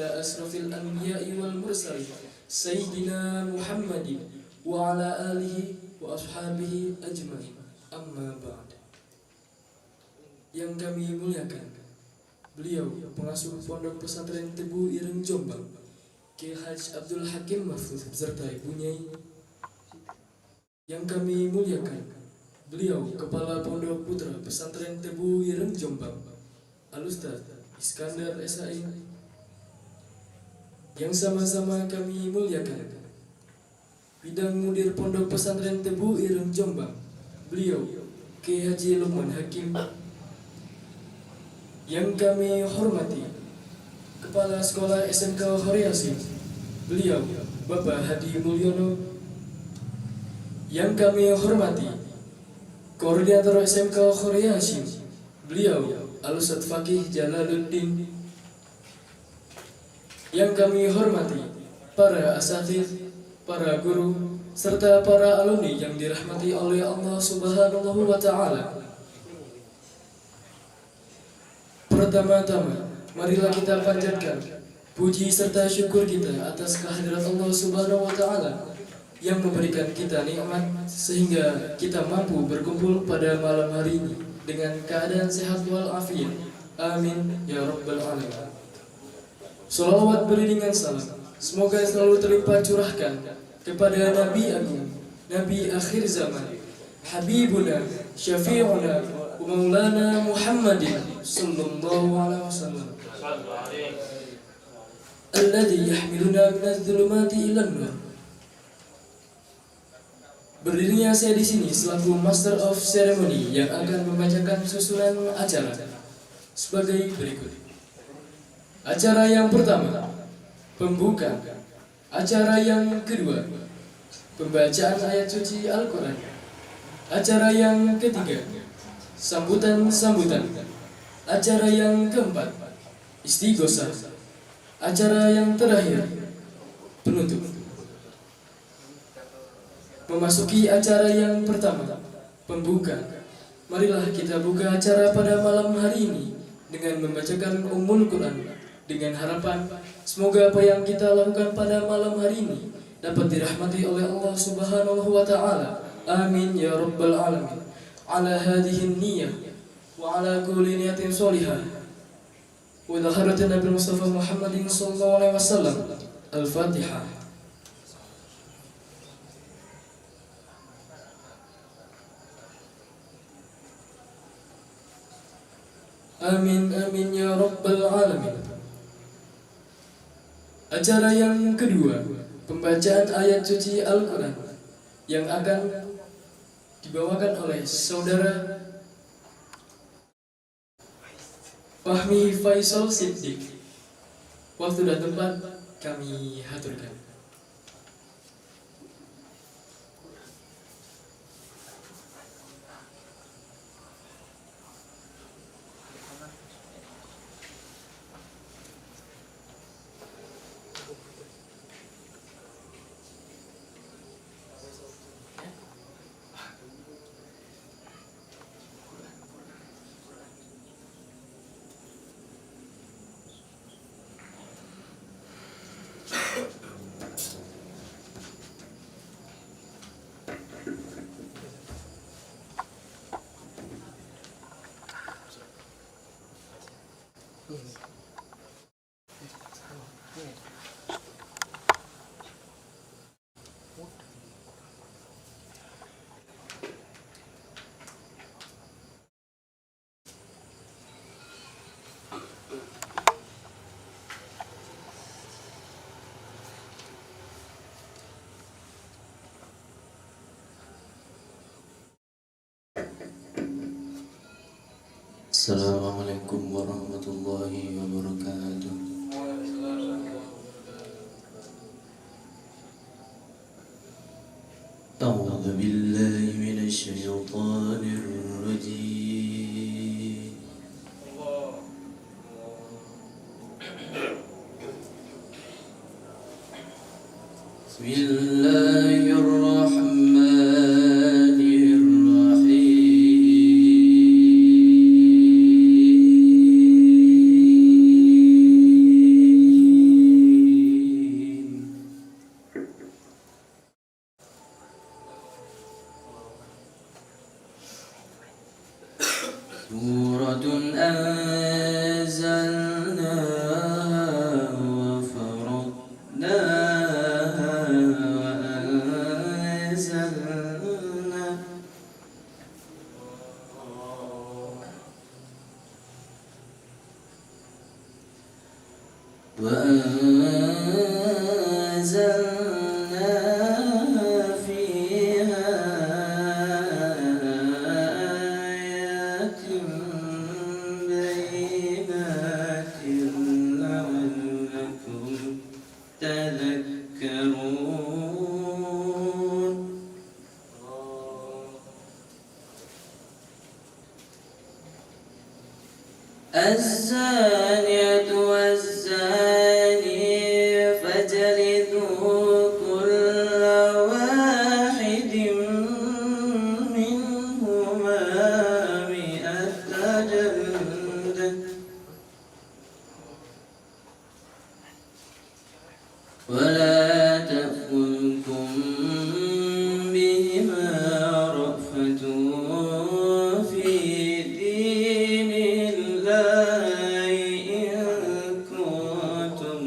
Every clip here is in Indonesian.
ala asrafil anbiya'i wal mursalin Sayyidina Muhammadin wa ala alihi wa ashabihi ajmain. Amma ba'd. Yang kami muliakan, beliau pengasuh Pondok Pesantren Tebu Ireng Jombang, Ki Haji Abdul Hakim Mahfuz serta ibunya. Yang kami muliakan, beliau Kepala Pondok Putra Pesantren Tebu Ireng Jombang, Al-Ustaz Iskandar SAI. Yang sama-sama kami muliakan, Bidang Mudir Pondok Pesantren Tebu Ireng Jombang, beliau Ki Haji Lukman Hakim. Yang kami hormati, Kepala Sekolah SMK Horeasim, beliau Bapak Hadi Mulyono. Yang kami hormati, Koordinator SMK Horeasim, beliau Al-Ustaz Fakih Jalaluddin. Yang kami hormati, para asatidz, para guru, serta para alumni yang dirahmati oleh Allah Subhanahu wa Ta'ala. Pertama-tama, marilah kita panjatkan puji serta syukur kita atas kehadirat Allah Subhanahu wa Ta'ala yang memberikan kita nikmat sehingga kita mampu berkumpul pada malam hari ini dengan keadaan sehat walafiat. Amin ya rabbal alamin. Shalawat beriringan salam semoga selalu terlimpah curahkan kepada Nabi Agung, Nabi akhir zaman, Habibuna, Syafi'una, Maulana Muhammadin sallallahu alaihi wasallam, alladzi yahmiluna minadh-dhulumati ilan nur. Berdirinya saya di sini selaku Master of Ceremony yang akan membacakan susunan acara sebagai berikut. Acara yang pertama, pembuka. Acara yang kedua, pembacaan ayat suci Al-Quran. Acara yang ketiga, sambutan-sambutan. Acara yang keempat, istighosah. Acara yang terakhir, penutup. Memasuki acara yang pertama, pembuka. Marilah kita buka acara pada malam hari ini dengan membacakan Ummul Quran, dengan harapan semoga apa yang kita lakukan pada malam hari ini dapat dirahmati oleh Allah Subhanahu wa Ta'ala. Amin ya rabbal alamin. Ala hadhihi niyyah wa ala kulli niyatin sholihah wa ila hadratin Nabi Mustafa Muhammadin sallallahu alaihi wasallam. Al-Fatihah. Amin amin ya rabbal alamin. Acara yang kedua, pembacaan ayat suci Al-Quran yang akan dibawakan oleh Saudara Fahmi Faisal Siddiq. Waktu dan tempat kami haturkan. Assalamualaikum warahmatullahi wabarakatuh. A'udzu billahi minasy syaithanir rajim. Bismillahirrahmanirrahim. وأنزلنا فيها آيات بينات لعلكم تذكرون. الزانية والزاني فاجلدوا كل واحد منهما 100 جلدة ولا تأخذكم بهما رأفة في دين الله إن كنتم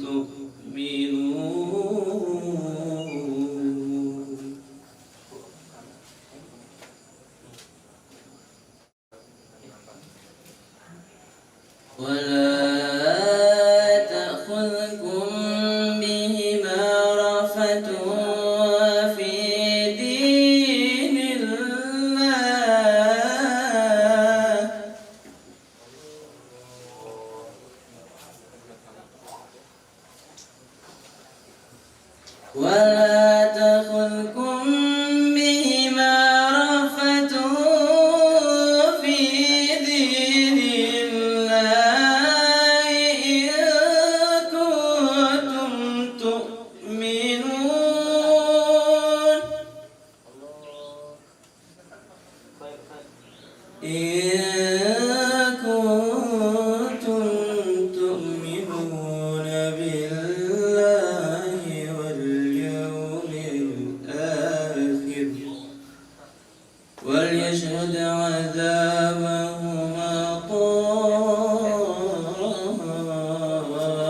تؤمنون. ولا تأخذكم بهما رأفة في دين الله ولا تأخذكم بهما رأفة في دين الله إن كنتم تؤمنون بالله واليوم الآخر وليشهد عذابهما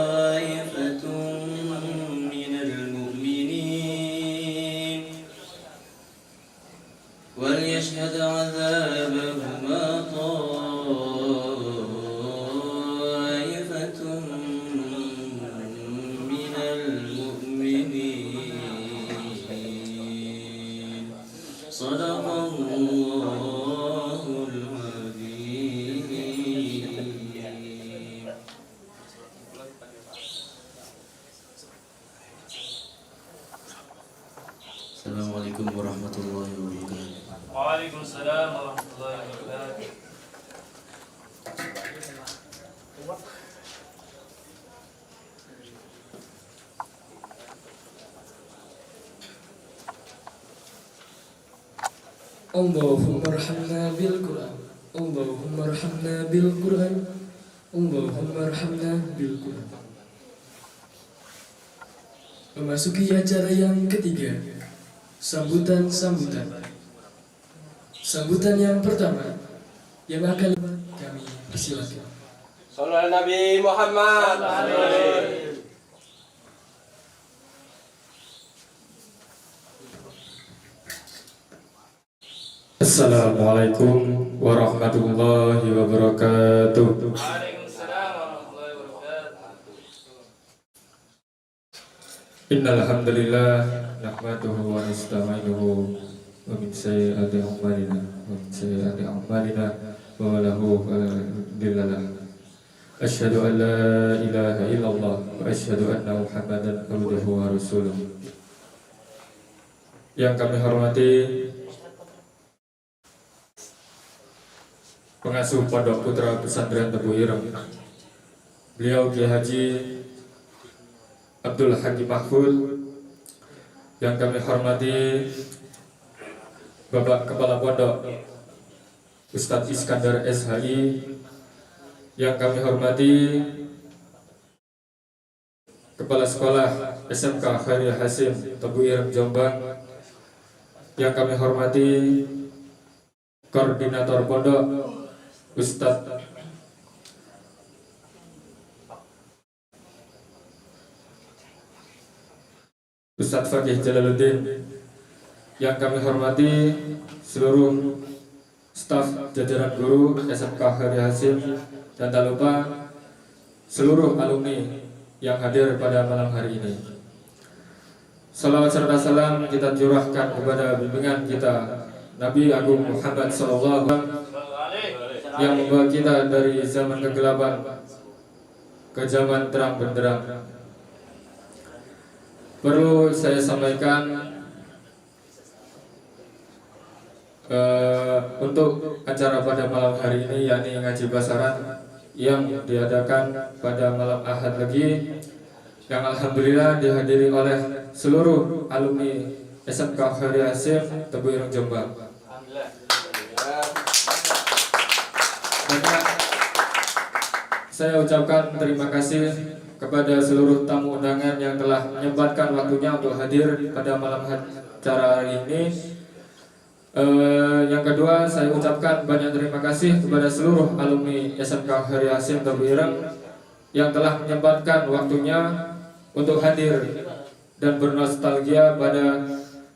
طائفة من المؤمنين وليشهد عذابهما طائفة من المؤمنين. صدق الله العظيم. Assalamualaikum warahmatullahi wabarakatuh. Waalaikumsalam warahmatullahi wabarakatuh. Allahumma arhamna bil Qur'an. Allahumma arhamna bil Qur'an. Allahumma arhamna bil Qur'an. Memasuki acara yang ketiga, sambutan yang pertama yang akan kami persilakan. Sallallahu Nabi Muhammad. Assalamualaikum warahmatullahi wabarakatuh. Waalaikumsalam warahmatullahi wabarakatuh. Innal hamdalillah nahmaduhu wa nasta'inuhu wa min sayyiati a'malina wa lahu dillalah. Asyhadu an la ilaha illallah wa asyhadu anna Muhammadan abduhu wa rasuluh. Yang kami hormati pengasuh Pondok Putra Pesantren Tebu Ireng, beliau Kiai Haji Abdul Hakim Mahfud. Yang kami hormati Bapak Kepala Pondok Ustadz Iskandar SHI. Yang kami hormati Kepala Sekolah SMK Khairil Hasim Tebu Ireng Jombang. Yang kami hormati Koordinator Pondok Ustadz Fakih Jalaluddin. Yang kami hormati seluruh staf jajaran guru SMK Khairil Hasim, dan tak lupa seluruh alumni yang hadir pada malam hari ini. Salawat serta salam kita curahkan kepada bimbingan kita Nabi Agung Muhammad SAW yang membawa kita dari zaman kegelapan ke zaman terang benderang. Perlu saya sampaikan untuk acara pada malam hari ini, yakni ngaji basaran yang diadakan pada malam Ahad lagi, yang alhamdulillah dihadiri oleh seluruh alumni SMK Khairi Hasim Tebu Ireng Jombang. Banyak saya ucapkan terima kasih kepada seluruh tamu undangan yang telah menyempatkan waktunya untuk hadir pada malam acara hari ini. Yang kedua, saya ucapkan banyak terima kasih kepada seluruh alumni SMK Khairi Hasim Tebu Ireng yang telah menyempatkan waktunya untuk hadir dan bernostalgia pada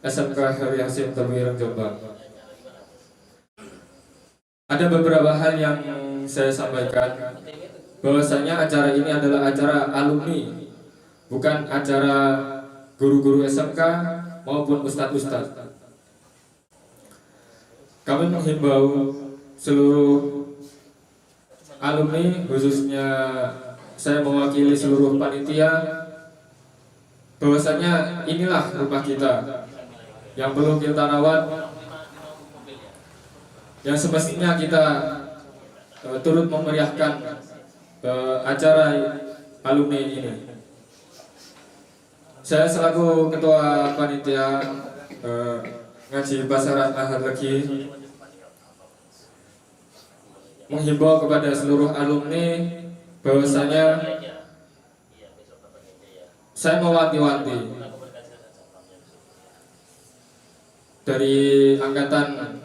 SMK Khairi Hasim Tebu Ireng Jombang. Ada beberapa hal yang saya sampaikan, bahwasanya acara ini adalah acara alumni, bukan acara guru-guru SMK maupun ustadz-ustadz. Kami menghimbau seluruh alumni, khususnya saya mewakili seluruh panitia, bahwasanya inilah rumah kita yang perlu kita rawat, yang semestinya kita turut memeriahkan acara alumni ini. Saya selaku ketua panitia ngaji basaran Ahad lagi menghimbau kepada seluruh alumni bahwasanya saya mewanti-wanti dari angkatan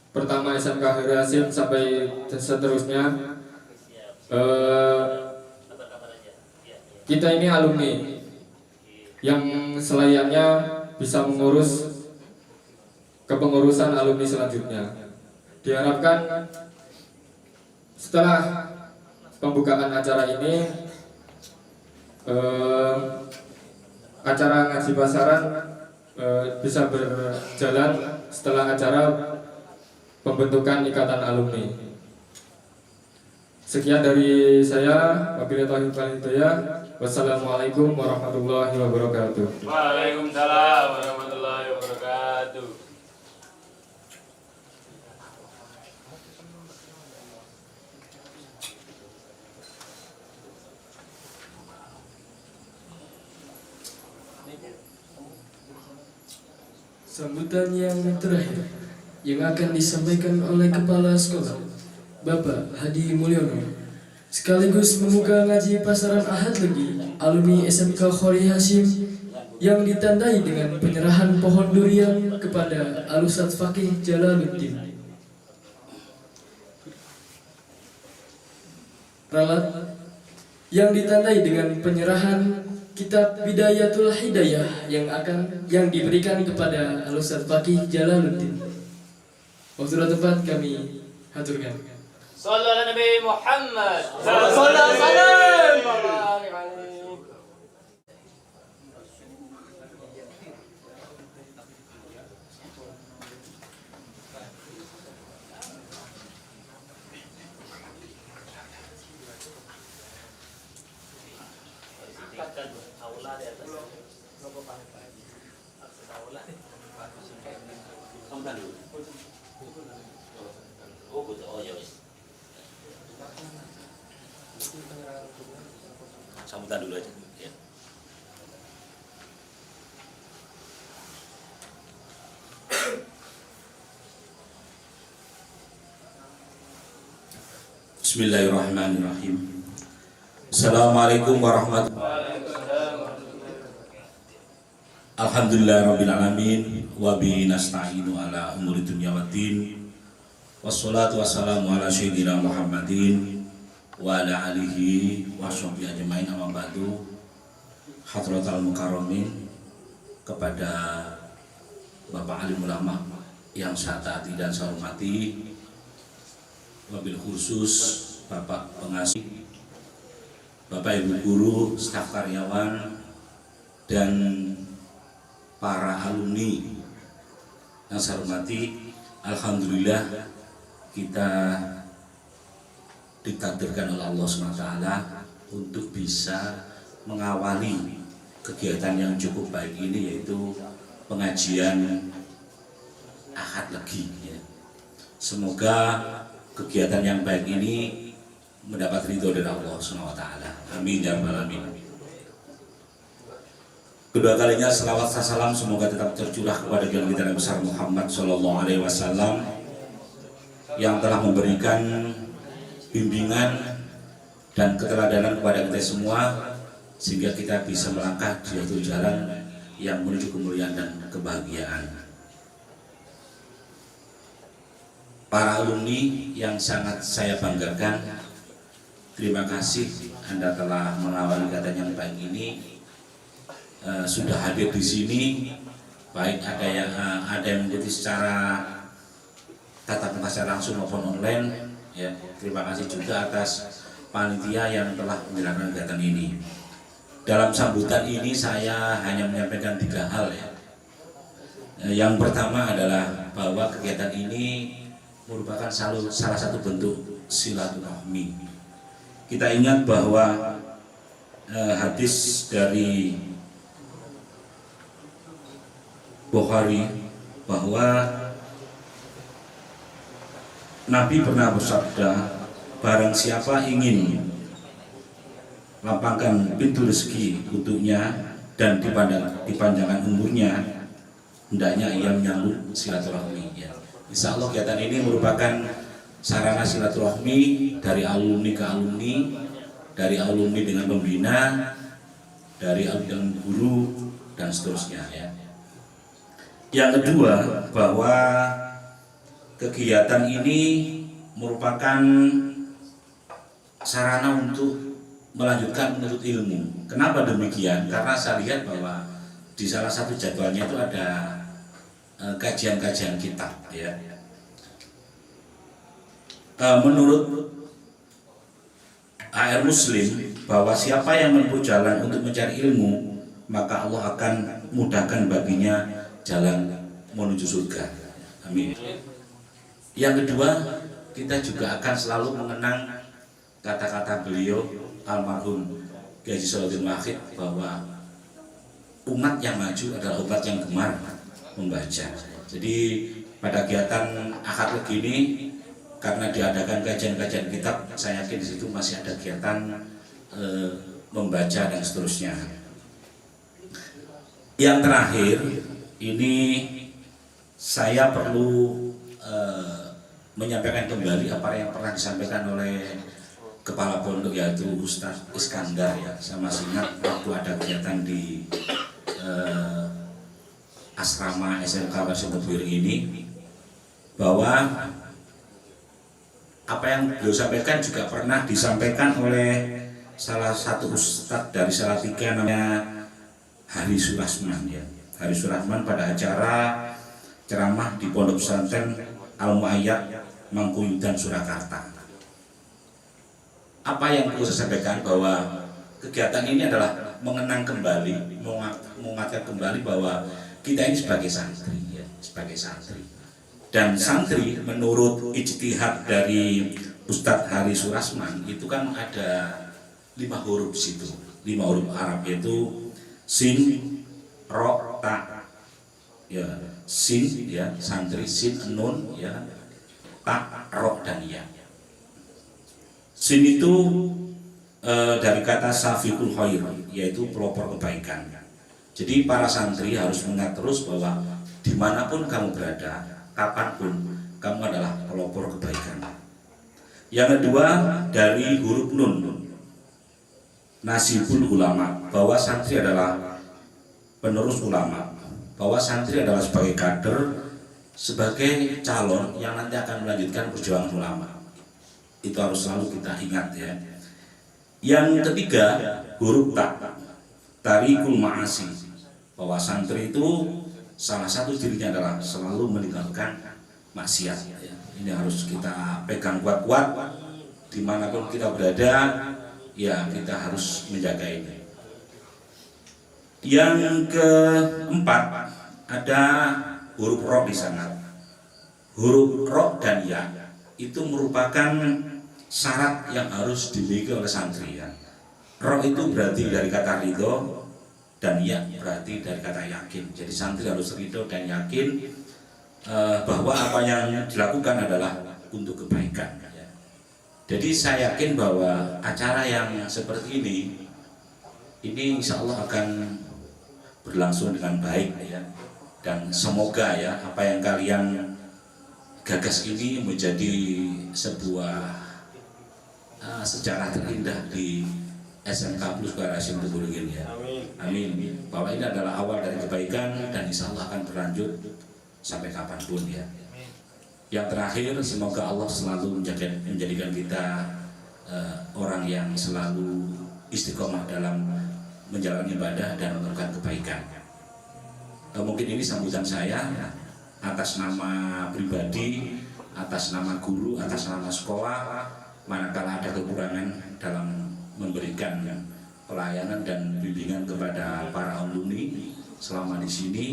pertama SMK Khairi Hasim sampai seterusnya, kita ini alumni yang selayaknya bisa mengurus kepengurusan alumni selanjutnya. Diharapkan setelah pembukaan acara ini, acara ngaji basaran bisa berjalan setelah acara pembentukan ikatan alumni. Sekian dari saya, wabillahi taufiq wal hidayah. Wassalamualaikum warahmatullahi wabarakatuh. Waalaikumsalam warahmatullahi wabarakatuh. Sambutan yang terakhir yang akan disampaikan oleh Kepala Sekolah Bapak Hadi Mulyono, sekaligus membuka ngaji pasaran Ahad lagi alumni SMK Khairi Hasim, yang ditandai dengan penyerahan pohon durian kepada Al-Ustadz Fakih Jalaluddin. Ralat yang ditandai dengan penyerahan kitab Bidayatul Hidayah yang diberikan kepada Al-Ustadz Fakih Jalaluddin. Waktu dan tempat kami haturkan. Sallu ala Nabi Muhammad. Sallallahu alaihi wasallam. Sambutan dulu aja. Ya. Bismillahirrahmanirrahim. Assalamualaikum warahmatullahi wabarakatuh. Alhamdulillahirabbil alamin wa bihi nasta'inu ala umuri dunya waddin. Wassalatu wassalamu ala sayyidina Muhammadin wa ala alihi wa sahbihi ajmain, amma ba'du. Hadratal mukarramin, kepada Bapak alim ulama yang saya taati dan saya hormati, wabil khusus Bapak pengasih Bapak Ibu guru, staf karyawan, dan para alumni yang saya hormati, alhamdulillah kita ditakdirkan oleh Allah SWT untuk bisa mengawali kegiatan yang cukup baik ini, yaitu pengajian Ahad Legi ya. Semoga kegiatan yang baik ini mendapat ridho dari Allah SWT. Amin ya rabbal alamin. Kedua kalinya selawat dan salam semoga tetap tercurah kepada junjungan kita Nabi besar Muhammad Sallallahu Alaihi Wasallam yang telah memberikan bimbingan dan keteladanan kepada kita semua sehingga kita bisa melangkah di suatu jalan yang menuju kemuliaan dan kebahagiaan. Para alumni yang sangat saya banggakan, terima kasih Anda telah mengawali kegiatan yang baik ini. Sudah hadir di sini, baik ada yang mengikuti secara tatap muka secara langsung maupun online. Ya, terima kasih juga atas panitia yang telah menjalankan kegiatan ini. Dalam sambutan ini saya hanya menyampaikan 3 hal ya. Yang pertama adalah bahwa kegiatan ini merupakan salah satu bentuk silaturahmi. Kita ingat bahwa hadis dari Bukhari bahwa Nabi pernah bersabda, barang siapa ingin lapangkan pintu rezeki untuknya dan dipanjangkan umurnya, hendaknya ia menyambut silaturahmi ya. Insya Allah kegiatan ini merupakan sarana silaturahmi dari alumni ke alumni, dari alumni dengan pembina, dari alumni dengan guru, dan seterusnya ya. Yang kedua, bahwa kegiatan ini merupakan sarana untuk melanjutkan menuntut ilmu. Kenapa demikian? Karena saya lihat bahwa di salah satu jadwalnya itu ada kajian-kajian kitab ya. Menurut AR Muslim bahwa siapa yang menempuh jalan untuk mencari ilmu, maka Allah akan mudahkan baginya jalan menuju surga. Amin. Yang kedua, kita juga akan selalu mengenang kata-kata beliau almarhum Kiai Haji Salahuddin Wahid bahwa umat yang maju adalah umat yang gemar membaca. Jadi pada kegiatan Ahad Legi ini, karena diadakan kajian-kajian kitab, saya yakin di situ masih ada kegiatan membaca dan seterusnya. Yang terakhir, ini saya perlu menyampaikan kembali apa yang pernah disampaikan oleh Kepala Pondok, yaitu Ustadz Iskandar ya. Saya masih ingat waktu ada kegiatan di asrama SMK Warsitebir ini, bahwa apa yang beliau sampaikan juga pernah disampaikan oleh salah satu ustadz dari Salatiga namanya Hari Surasman ya. Hari Surasman pada acara ceramah di Pondok Pesantren Al-Mu'ayyad Mangkuyudan Surakarta. Apa yang perlu saya sampaikan, bahwa kegiatan ini adalah mengenang kembali, mengingatkan kembali bahwa kita ini sebagai santri ya, sebagai santri. Dan santri menurut ijtihad dari Ustadz Hari Surasman itu kan ada 5 huruf di situ, 5 huruf Arab, yaitu sin, ro, ta ya, sin ya, santri, sin, nun ya, ta, ro, dan ya. Sin itu dari kata safiqul khair, yaitu pelopor kebaikan. Jadi para santri harus mengingat terus bahwa dimanapun kamu berada, kapanpun, kamu adalah pelopor kebaikan. Yang kedua dari huruf nun, nasibul ulama, bahwa santri adalah penerus ulama, bahwa santri adalah sebagai kader, sebagai calon yang nanti akan melanjutkan perjuangan ulama. Itu harus selalu kita ingat ya. Yang ketiga huruf ta, tarikul ma'asi, bahwa santri itu salah satu cirinya adalah selalu meninggalkan maksiat ya. Ini harus kita pegang kuat-kuat dimanapun kita berada, ya kita harus menjaga ini. Yang keempat, ada huruf ro di sana. Huruf ro dan ya itu merupakan syarat yang harus dimiliki oleh santri ya. Ro itu berarti dari kata ridho dan ya berarti dari kata yakin. Jadi santri harus ridho dan yakin bahwa apa yang dilakukan adalah untuk kebaikan. Ya. Jadi saya yakin bahwa acara yang seperti ini insya Allah akan berlangsung dengan baik ya, dan semoga ya apa yang kalian gagas ini menjadi sebuah sejarah terindah di SMK Plus Karasim Tubulungin ya. Amin. Bahwa ini adalah awal dari kebaikan dan insya Allah akan berlanjut sampai kapanpun ya. Yang terakhir, semoga Allah selalu menjadikan kita orang yang selalu istiqomah dalam menjalani ibadah dan melakukan kebaikan. Mungkin ini sambutan saya atas nama pribadi, atas nama guru, atas nama sekolah. Manakala ada kekurangan dalam memberikan pelayanan dan bimbingan kepada para alumni selama di sini,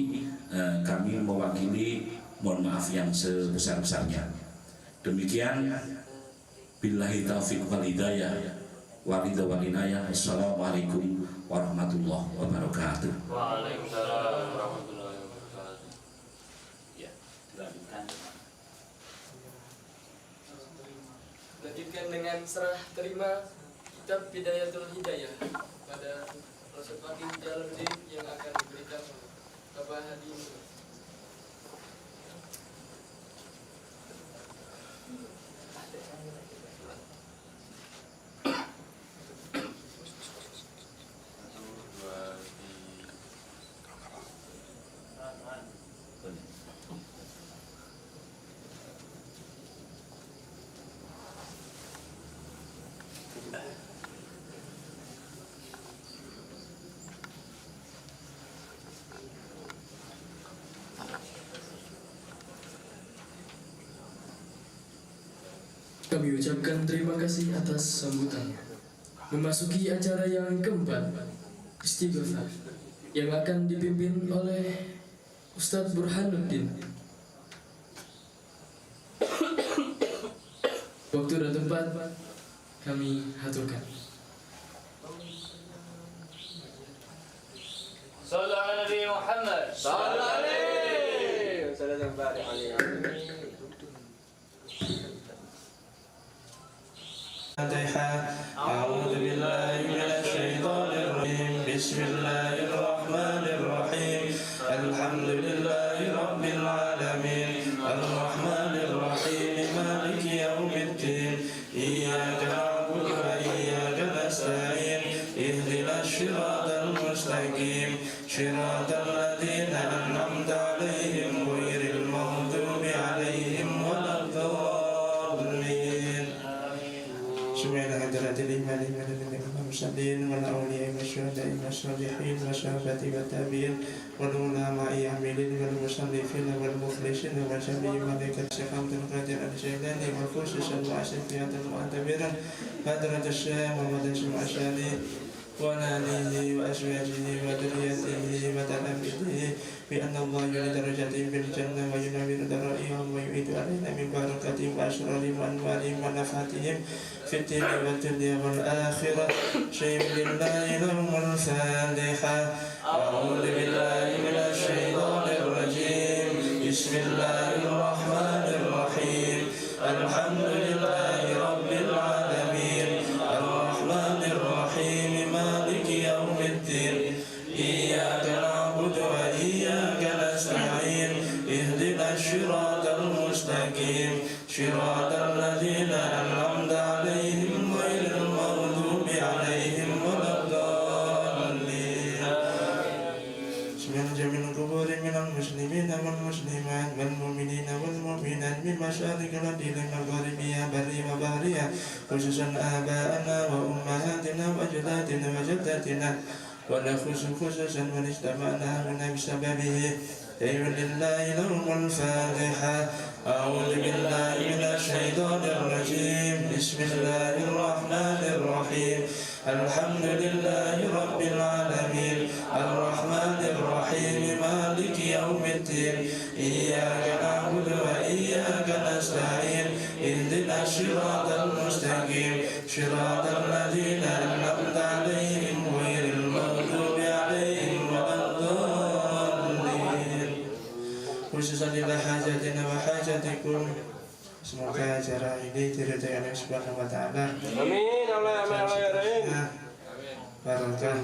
kami mewakili mohon maaf yang sebesar-besarnya. Demikian, billahi taufiq wal hidayah. Walidha walinaya. Assalamualaikum warahmatullahi wabarakatuh. Waalaikumsalam warahmatullahi wabarakatuh. Ya, lanjutkan. Lanjutkan dengan serah terima kitab Bidayatul Hidayah pada Ustaz Fakih Jalaluddin yang akan diberikan Bapak Hadi Nur. Kami ucapkan terima kasih atas sambutannya. Memasuki acara yang keempat, istighfar, yang akan dipimpin oleh Ustadz Burhanuddin. Waktu dan tempat kami haturkan. Sallu ala Nabi Muhammad. Sallallahu alaihi wasallam. أعوذ بالله من الشيطان الرجيم بسم الله الرحمن الرحيم الحمد لله رب العالمين الرحمن الرحيم مالك يوم الدين إياك نعبد وإياك نستعين اهدنا الصراط المستقيم صراط الذين أنعمت عليهم غير المغضوب عليهم ولا الضالين. سبحان حضرة الإيمان والمرسلين والأولياء والشهداء والصالحين والصحابة والتابعين والعلماء العاملين والمصنفين والمخلصين وجميع ملائكة الشيخ عبد القادر الجيلاني والخصوص الواسطية المعتبرة حضرة الشيخ محمد الأشعري وآله وأزواجه وذريته وتلاميذه بأن الله يعلي درجاتهم في الجنة وينور ذرائهم ويعيد علينا من بركاتهم وأسرارهم وأنوارهم ونفحاتهم في الدين والدنيا والآخرة. شيء لله لهم الفاتحة. أعوذ بالله من الشيطان الرجيم بسم الله الرحمن الرحيم الحمد لله رب العالمين الرحمن الرحيم مالك يوم الدين إياك نعبد وإياك نستعين اهدنا الصراط المستقيم صراط الذين أنعمت عليهم غير المغضوب عليهم ولا الضالين. سبحان جميع القبور من المسلمين والمسلمات والمؤمنين والمؤمنات من مشارق الأرض إلى مغاربها برية وبحرية خصوصا آباءنا وأمهاتنا وأجدادنا وجداتنا ونخص خصوصا من اجتمعنا هنا بسببه. أيها لله لهم الفاتحة. أعوذ بالله من الشيطان الرجيم بسم الله الرحمن الرحيم الحمد لله رب العالمين الرحمن الرحيم مالك يوم الدين إياك نعبد وإياك نستعين اهدنا الصراط المستقيم صراط الذين أنعمت عليهم غير المغضوب عليهم ولا الضالين. Khususan ila hajatina wa hajatikum. Semoga acara ini diridhai oleh Subhanahu wa ta'ala. Amin. Allah ya rahim. Barakah.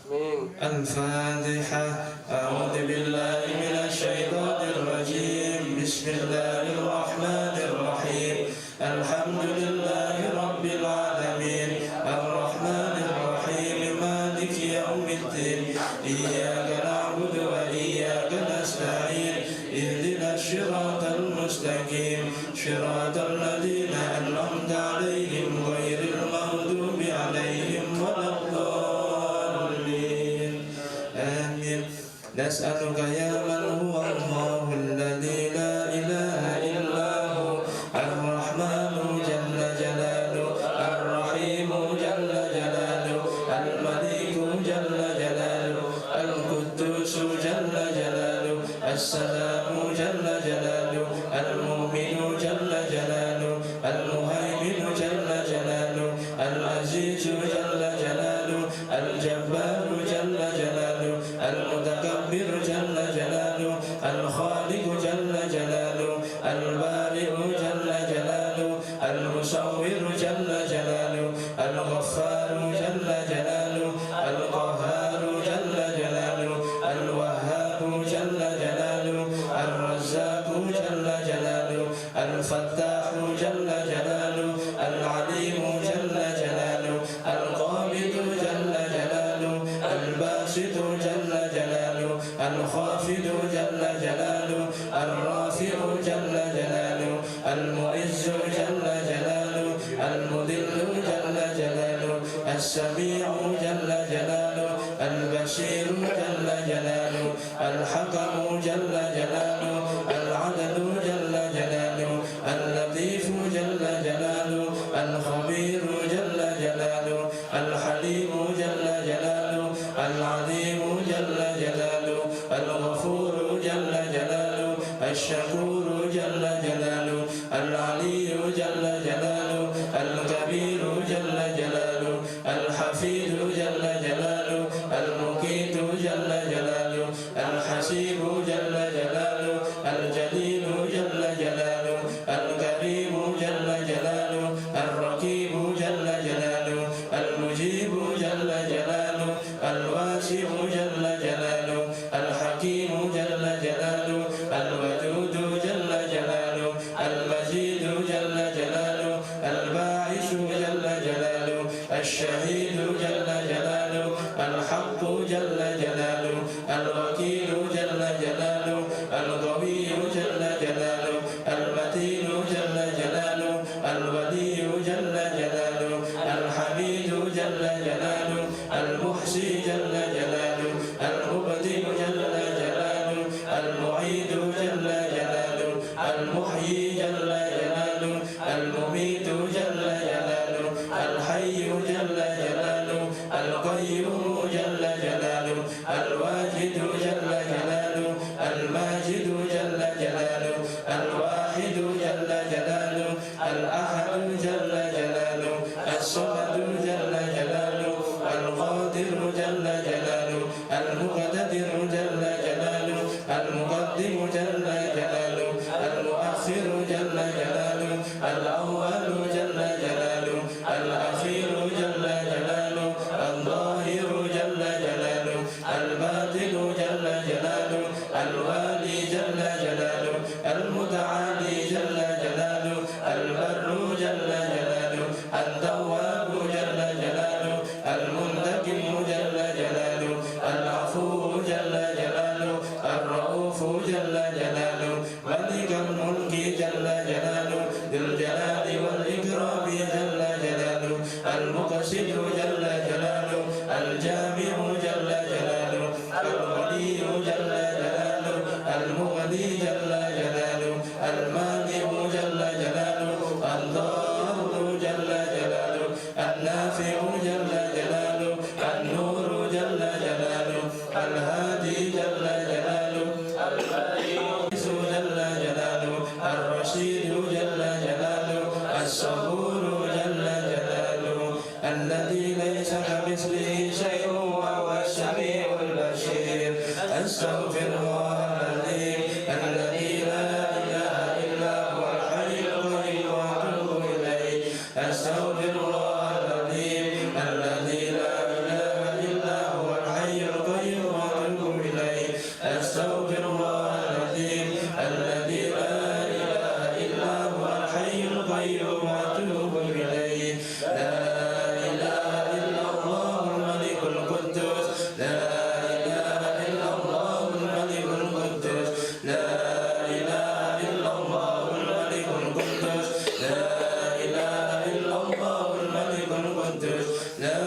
Amin. Al-Fatiha. A'udzu billahi minasy syaithanir rajim. Bismillahirrahmanirrahim. Alhamdulillahi rabbil alamin. Ar-Rahmanir Rahim. Maliki yaumiddin. Iyyaka na'budu wa iyyaka nasta'in. اهدنا الصراط المستقيم صراط الذين أنعمت عليهم غير المغضوب عليهم ولا الضالين آمين. نسألك يا من هو الله الذي لا إله إلا هو الرحمن جل جلاله الرحيم جل جلاله الملك جل جلاله القدوس جل جلاله السلام جل جلاله المؤمن جل جلاله المهيمن جل جلاله العزيز جل جلاله الجبار جل جلاله المتكبر جل جلاله الخالق جل جلاله البارئ جل جلاله المصور جل جلاله الغفار جل جلاله القهار جل جلاله الوهاب جل جلاله الرزاق جل جلاله الفتاح جل جلاله العليم جل جلاله القابض جل جلاله الباسط جل جلاله الخافض جل جلاله الرافع جل جلاله المعز جل جلاله المذل جل جلاله السميع جل جلاله البصير جل جلاله الحكم جل جلاله العدل جل جلاله اللطيف جل جلاله الخبير جل جلاله الحليم جل جلاله العظيم جل جلاله الغفور جل جلاله الشكور جل جلاله العلي جل جلاله الكبير جل جلاله الحفيظ جل جلاله المقيت جل جلاله الحسيب جل جلاله الجليل جل جلاله الكريم جل جلاله الرقيب جل جلاله المجيب جل جلاله الواسع جل جلاله الحكيم جل جلاله الودود جل جلاله المجيد جل جلاله الباعث جل جلاله الشهيد جل جلاله الحق جل جلاله الوكيل جل جلاله القوي جل جلاله المتين جل جلاله الولي جل جلاله الحميد جل جلاله المحصي جل جلاله المبدئ جل جلاله المعيد جل جلاله المحيي جل جلاله المميت جل جلاله الحي جل جلاله القيوم جل جلاله الواجد جل جلاله الماجد جل جلاله الواحد جل جلاله الأحد جل جلاله الصمد جل جلاله القادر جل جلاله المقتدر جل جلاله المقدم جل جلاله المؤخر جل جلاله الأول جل جلاله الأخير جل جلاله الظاهر جل جلاله الباطن جل جلاله الوالي جل جلاله المتعالي جل جلاله البر جل جلاله التواب جل جلاله المنتقم جل جلاله العفو جل جلاله الرؤوف جل جلاله ملك الملك جل جلاله ذو الجلال والإكرام جل جلاله المقسط جل جلاله الجامع جل جلاله الهادي جل جلاله جل جلاله الرشيد جل جلاله الصبور جل جلاله الذي ليس كمثله شيء وهو السميع البصير أستغفر الله العظيم الذي لا إله إلا هو الحي القيوم وأتوب إليه أستغفر الله العظيم الذي لا إله إلا هو الحي القيوم وأتوب إليه أستغفر الله العظيم الذي لا إله إلا هو الحي القيوم وأتوب إليه لا إله إلا الله الملك القدوس لا إله إلا الله الملك القدوس لا إله إلا الله الملك القدوس لا إله إلا الله الملك القدوس لا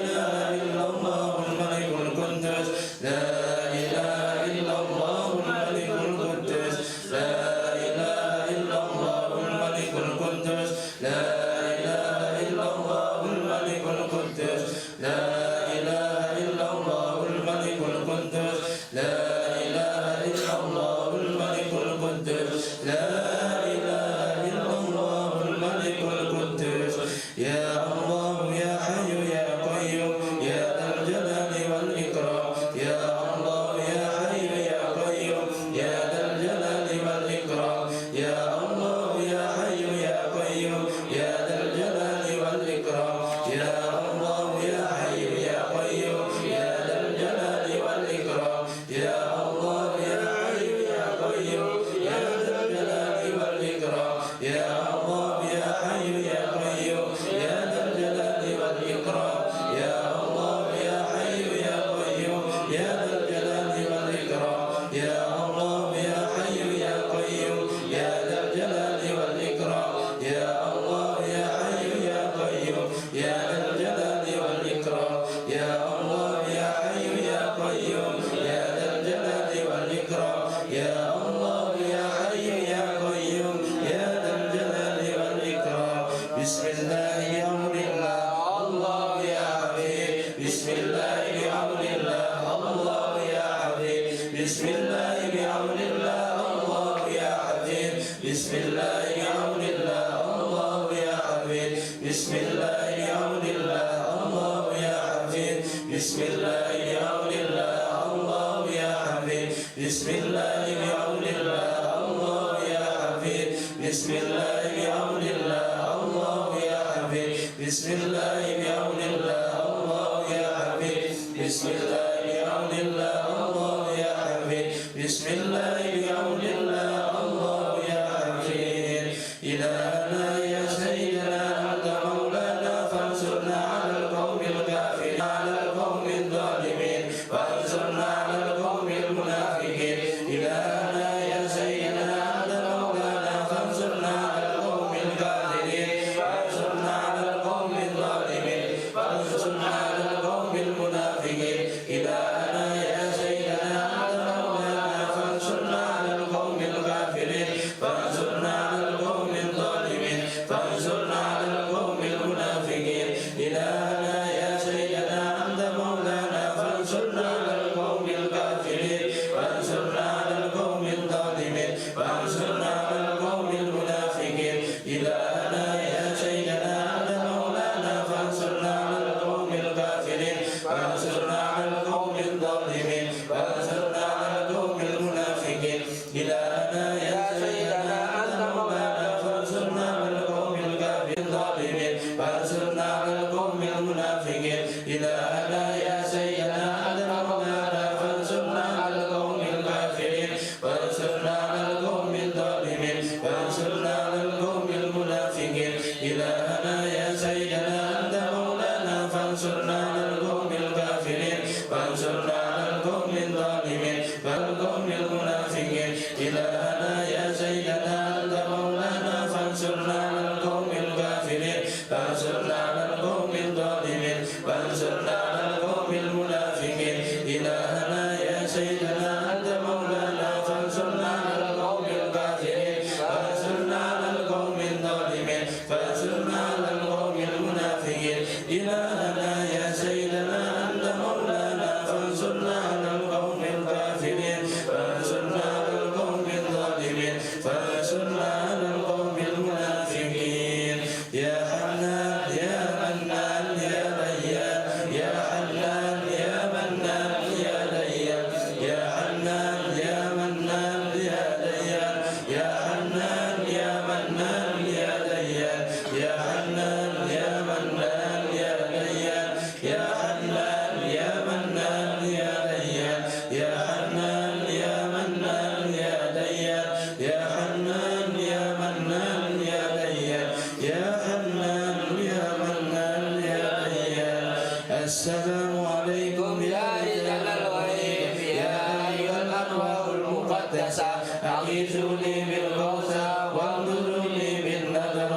إله إلا الله الملك القدوس لا إله إلا الله الملك القدوس لا إله إلا الله الملك القدوس لا إله إلا الله الملك القدوس لا إله إلا الله الملك القدوس لا إله إلا الله الملك القدوس لا إله إلا الله الملك القدوس يا الله يا حي يا قيوم يا ذا الجلال والإكرام يا الله يا حي يا قيوم يا ذا الجلال والإكرام يا الله يا حي يا قيوم يا ذا الجلال والإكرام يا الله يا حي يا قيوم يا ذا الجلال والإكرام يا الله يا حي يا قيوم يا ذا الجلال والإكرام يا الله يا حي يا قيوم يا ذا الجلال والإكرام يا الله يا حي يا قيوم يا ذا الجلال والإكرام يا الله يا حي يا قيوم يا ذا الجلال والإكرام يا الله يا حي يا قيوم يا ذا الجلال والإكرام يا الله يا حي يا قيوم يا ذا الجلال والإكرام يا الله يا حي يا قيوم يا ذا الجلال والإكرام بسم الله بحمد الله الله يا حبيب بسم الله بحمد الله الله يا حبيب بسم الله بحمد الله الله يا حبيب بسم الله بحمد الله الله يا حبيب بسم الله بحمد الله الله يا حبيب بسم الله بحمد الله الله يا حبيب بسم الله بحمد الله الله يا حبيب بسم الله بحمد الله الله يا حبيب بسم الله بحمد الله الله يا حبيب بسم الله بحمد الله الله يا حبيب بسم الله بحمد الله الله يا حبيب إلهنا يا سيدنا أنت مولانا فانصرنا على القوم الكافرين على القوم الظالمين فانصرنا على القوم المنافقين إلهنا يا سيدنا أنت مولانا فانصرنا على القوم الكافرين فانصرنا على القوم الظالمين فانصرنا على القوم المنافقين إلهنا يا سيدنا أنت مولانا فانصرنا على القوم الكافرين فانصرنا على القوم الظالمين فانصرنا على القوم المنافقين إلهنا يا سيدنا أنت مولانا فانصرنا على القوم الكافرين فانصرنا على القوم الظالمين فانصرنا على القوم المنافقين إلهنا يا سيدنا أنت مولانا فانصرنا على القوم الكافرين فانصرنا على القوم الظالمين فانصرنا على القوم المنافقين إلهنا يا سيدنا أنت مولانا فانصرنا على القوم الكافرين الظالمين فانصرنا على القوم المنافقين إلهنا يا سيدنا أنت مولانا فانصرنا على القوم الكافرين فانصرنا على القوم الظالمين فانصرنا على القوم المنافقين إلهنا يا سيدنا أنت مولانا فانصرنا على القوم الكافرين فانصرنا على القوم الظالمين فالقوم المنافقين إلهنا يا سيدنا أنت مولانا فانصرنا على القوم الكافرين فانصرنا على القوم الظالمين فانصرنا على القوم المنافقين إلهنا يا سيدنا أنت مولانا فانصرنا على القوم الكافرين فانصرنا على القوم الظالمين فانصرنا على القوم المنافقين إلهنا يا سيدنا أنت مولانا فانصرنا على المقدسة أغيثوني بالغوث وانظروني بالنذر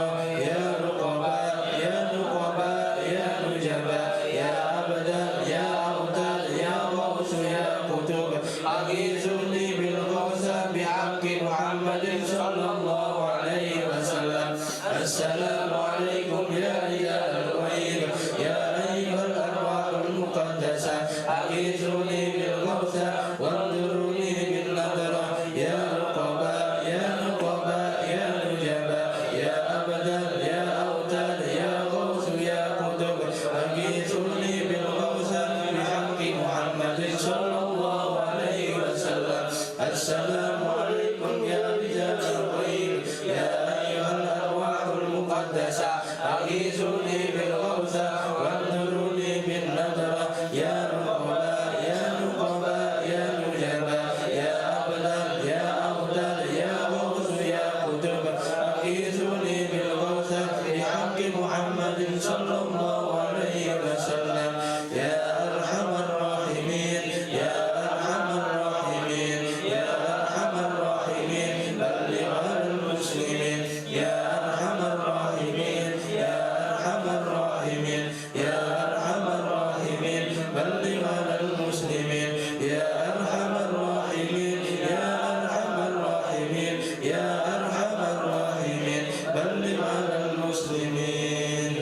يا رقباء يا نقباء يا نجباء يا أبدا يا أوتاد يا غوث يا قطب أغيثوني بالغوث بحق محمد صلى الله عليه وسلم السلام عليكم يا رجال الغيب يا أيها الأرواح المقدسة أغيثوني بالغوث وانظروني بالنذر يا رقباء يا نقباء يا نجباء يا أبدا يا أوتاد يا غوث يا قطب أغيثوني بالغوث بحق محمد صلى الله عليه وسلم السلام عليكم يا رجال الغيب يا أيها الأرواح المقدسة أغيثوني بالغوث وانظروني بالنذر يا رقباء يا نقباء يا نجباء يا أبدا يا أوتاد يا غوث يا قطب أغيثوني بالغوث بحق محمد صلى الله عليه وسلم يا أرحم الراحمين يا أرحم الراحمين يا أرحم الراحمين بلغ على المسلمين يا أرحم الراحمين يا أرحم الراحمين يا أرحم الراحمين بلغ على المسلمين يا أرحم الراحمين يا أرحم الراحمين يا أرحم الراحمين بلغ على المسلمين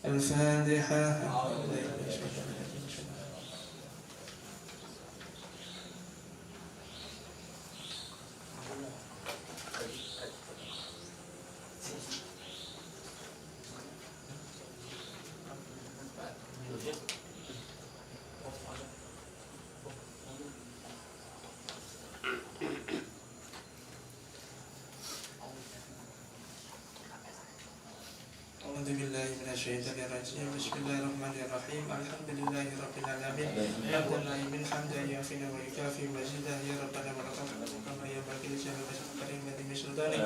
الفاتحة أعوذ بالله من الشيطان الرجيم بسم الله الرحمن الرحيم الحمد لله رب العالمين حمدا من حمدا يوافينا ويكافي مزيدا يا ربنا ولك الحمد كما ينبغي لجلال وجهك الكريم الذي سلطانك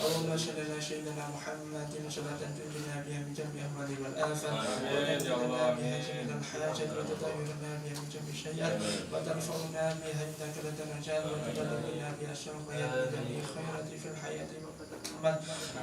اللهم صل على سيدنا محمد صلاة تنجينا بها من جميع الأهوال والآفات وتنجينا بها جميع الحاجات وتطهرنا بها من جميع السيئات وترفعنا بها إنك لدرجات وتبلغنا بها الشرف من جميع الخيرات في الحياة محمد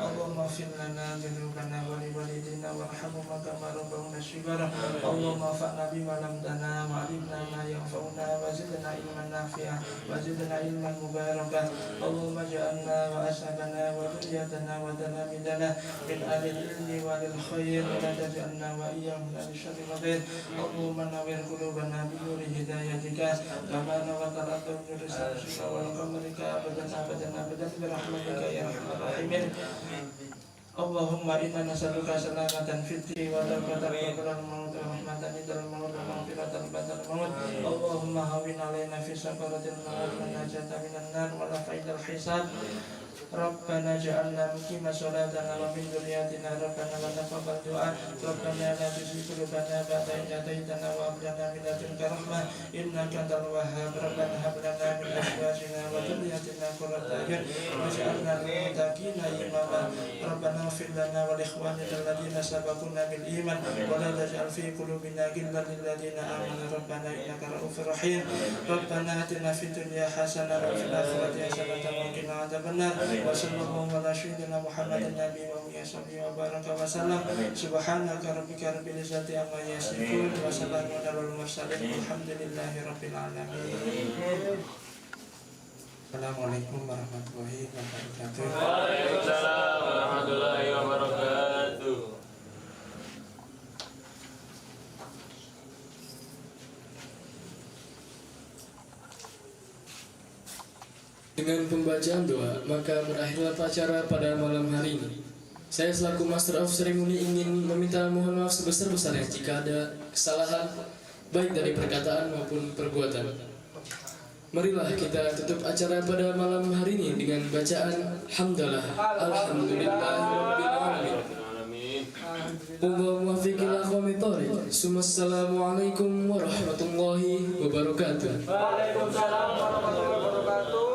اللهم اغفر لنا ذنوبنا ولوالدينا وارحمهما كما ربونا صغارا اللهم انفعنا بما علمتنا وعلمنا ما ينفعنا وزدنا علما نافعا وزدنا علما مباركا اللهم اجعلنا واصحابنا وذريتنا وتلاميذنا من اهل العلم واهل الخير ولا تجعلنا واياهم من اهل الشر والخير اللهم نور قلوبنا بنور هدايتك كما نورت الارض بنور شمسك والقمر ابدا ابدا ابدا برحمتك يا ارحم الراحمين اللهم إنا نسألك سلامة في الدين وتوبة قبل الموت ورحمة عند الموت ومغفرة بعد الموت اللهم هون علينا في سكرة الموت والنجاة من النار والعفو عند الحساب ربنا اجعلنا مقيم صلاتنا ومن ذرياتنا ربنا وتقبل دعاء ربنا لا تزغ قلوبنا بعد إذ هديتنا وهب لنا من لدنك رحمة إنك أنت الوهاب ربنا هب لنا من أزواجنا وذرياتنا قرة أعين واجعلنا للمتقين إماما ربنا اغفر لنا ولإخواننا الذين سبقونا بالإيمان ولا تجعل في قلوبنا غلا للذين آمنوا ربنا إنك رؤوف رحيم ربنا آتنا في الدنيا حسنة وفي الآخرة حسنة وقنا عذاب النار وصلى الله على سيدنا محمد النبي وصحبه وبارك وسلم سبحانك ربك رب العزة عما يصفون وسلام على المرسلين والحمد لله رب العالمين. Assalamualaikum warahmatullahi wabarakatuh. Waalaikumsalam warahmatullahi wabarakatuh. Dengan pembacaan doa, maka berakhirlah acara pada malam hari ini. Saya selaku Master of Ceremony ingin meminta mohon maaf sebesar-besarnya jika ada kesalahan baik dari perkataan maupun perbuatan. Marilah kita tutup acara pada malam hari ini dengan bacaan hamdalah alhamdulillahirabbil alamin. Allahumma fiqil aqwamit thoriq. Assalamualaikum warahmatullahi wabarakatuh. Waalaikumsalam warahmatullahi wabarakatuh.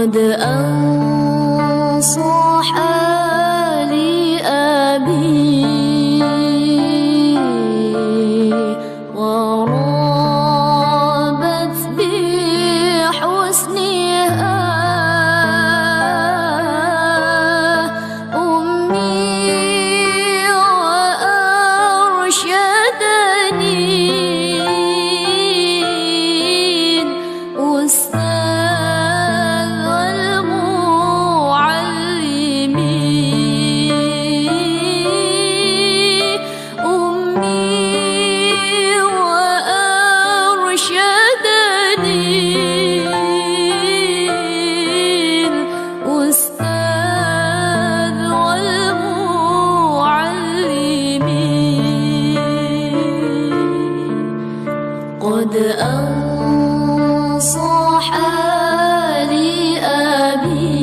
قد أنصح لأبي ورابت بحسنها أمي وأرشدني أستاذ المعلم أمي وأرشدني الأستاذ والمعلم قد أنصح لأبي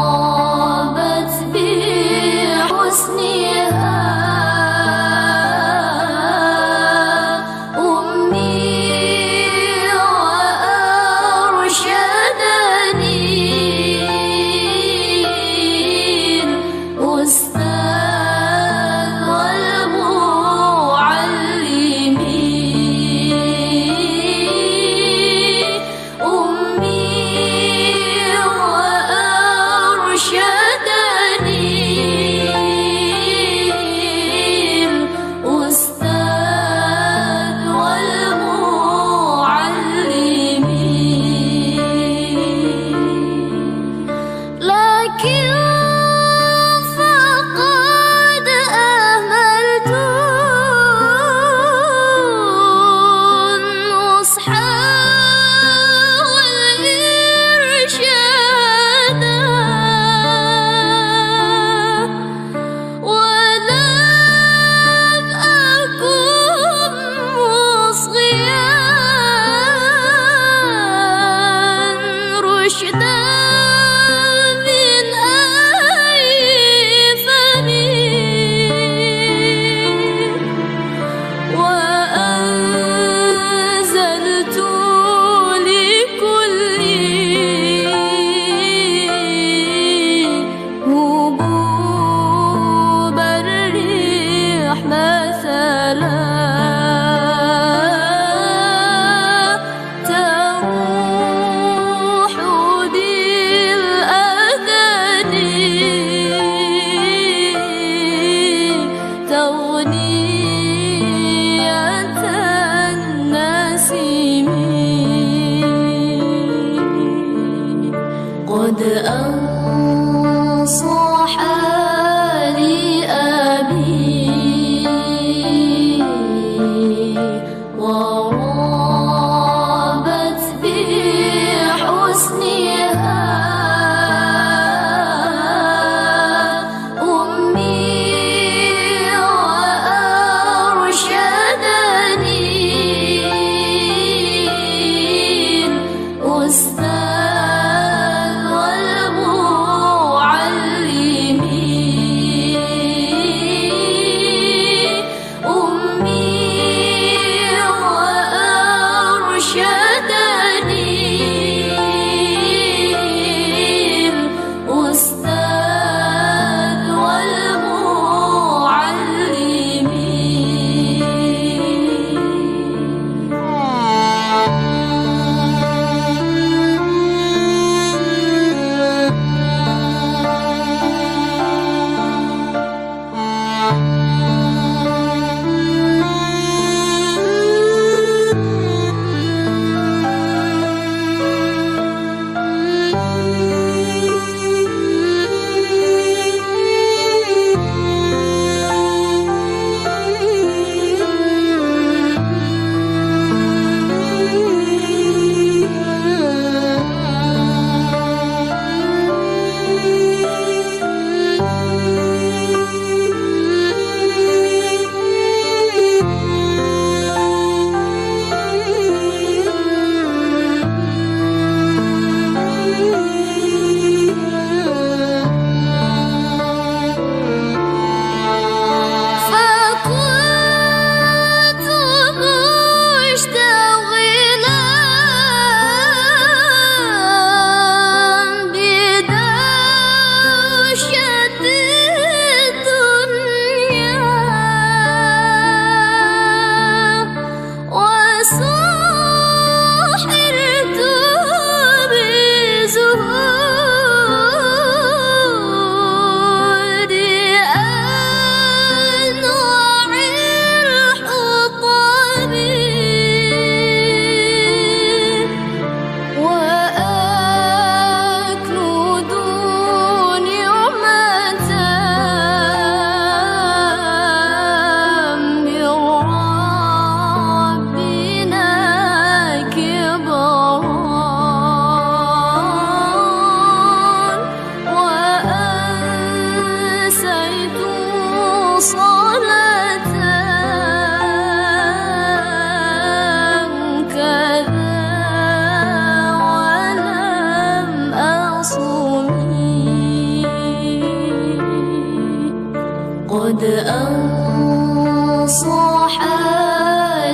ورابت بحسنها أمي وأرشدني الأستاذ والمعلم قد أنصح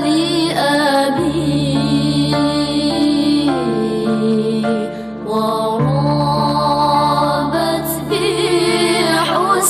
لي أبي ورابت بحسنها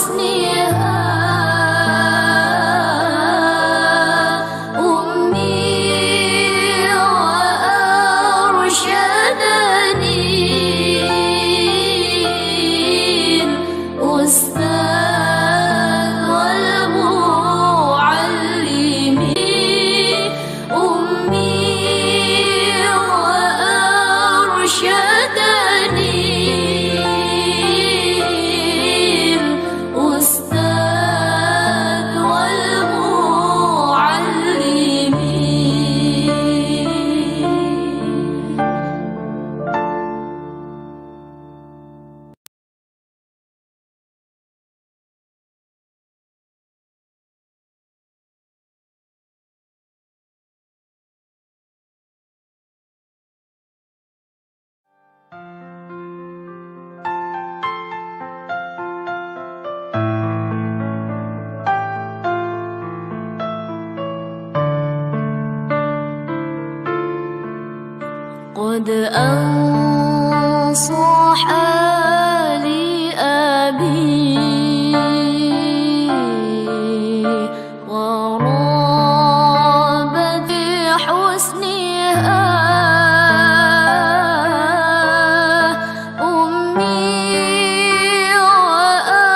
قد أنصح لي أبي ورابت بحسنها أمي وأرشدني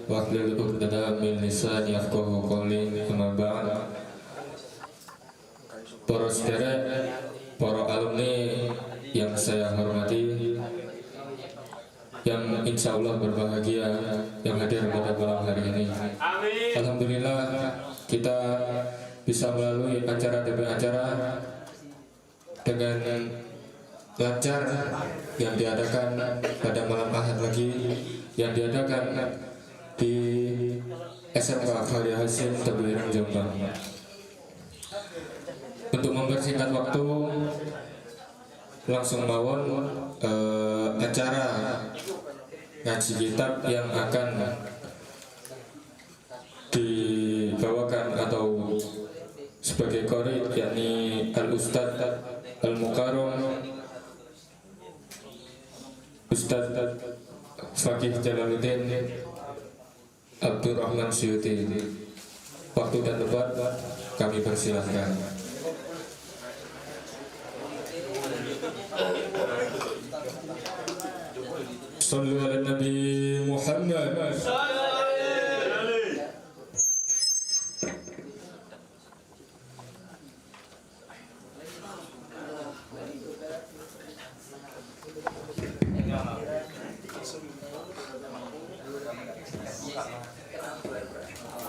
Wahlul 'uqdatam min lisani yafqahu qawli. Amma ba'd. Para saudara, para alumni yang saya hormati, yang insya Allah berbahagia yang hadir pada malam hari ini. Alhamdulillah kita bisa melalui acara demi acara dengan lancar yang diadakan pada malam Ahad lagi, yang diadakan di SMK Khairiyah Hasim Tebuireng Jombang. Untuk mempersingkat waktu, langsung mawon acara ngaji kitab yang akan dibawakan atau sebagai qori, yakni Al-Ustadz Al-Mukarram Ustadz Fakih Jalaluddin Abdurrahman Suyuti. Waktu dan tempat kami persilahkan. Sallu ala Nabi Muhammad.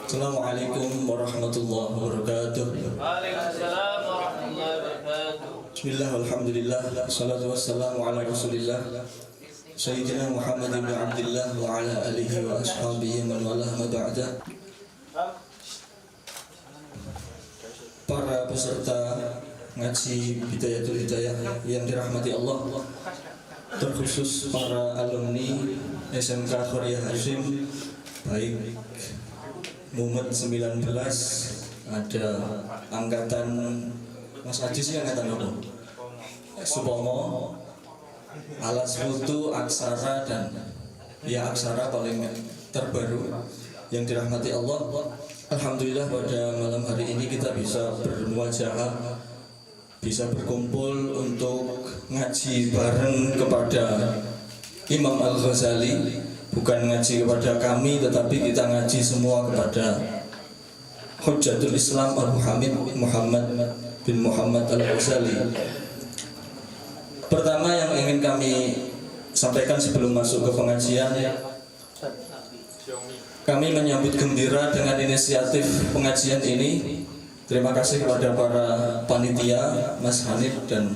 Assalamualaikum warahmatullahi wabarakatuh. Waalaikumsalam warahmatullahi wabarakatuh. Bismillah, alhamdulillah, salatu wassalamu ala rasulillah Sayyidina Muhammad ibn Abdillah wa ala alihi wa ashabihi man walah ma ba'da. Para peserta ngaji Bidayatul Hidayah yang dirahmati Allah, terkhusus para alumni SMK Khairiyah Hasim, baik Mumet 19, ada angkatan Mas Haji sih angkatan apa? Supomo, Alas Putu, Aksara, dan ya Aksara paling terbaru yang dirahmati Allah. Alhamdulillah pada malam hari ini kita bisa bermuajahah, bisa berkumpul untuk ngaji bareng kepada Imam Al-Ghazali. Bukan ngaji kepada kami, tetapi kita ngaji semua kepada Hujjatul Islam Abu Hamid Muhammad bin Muhammad Al-Ghazali. Pertama yang ingin kami sampaikan sebelum masuk ke pengajian, kami menyambut gembira dengan inisiatif pengajian ini. Terima kasih kepada para panitia, Mas Hanif dan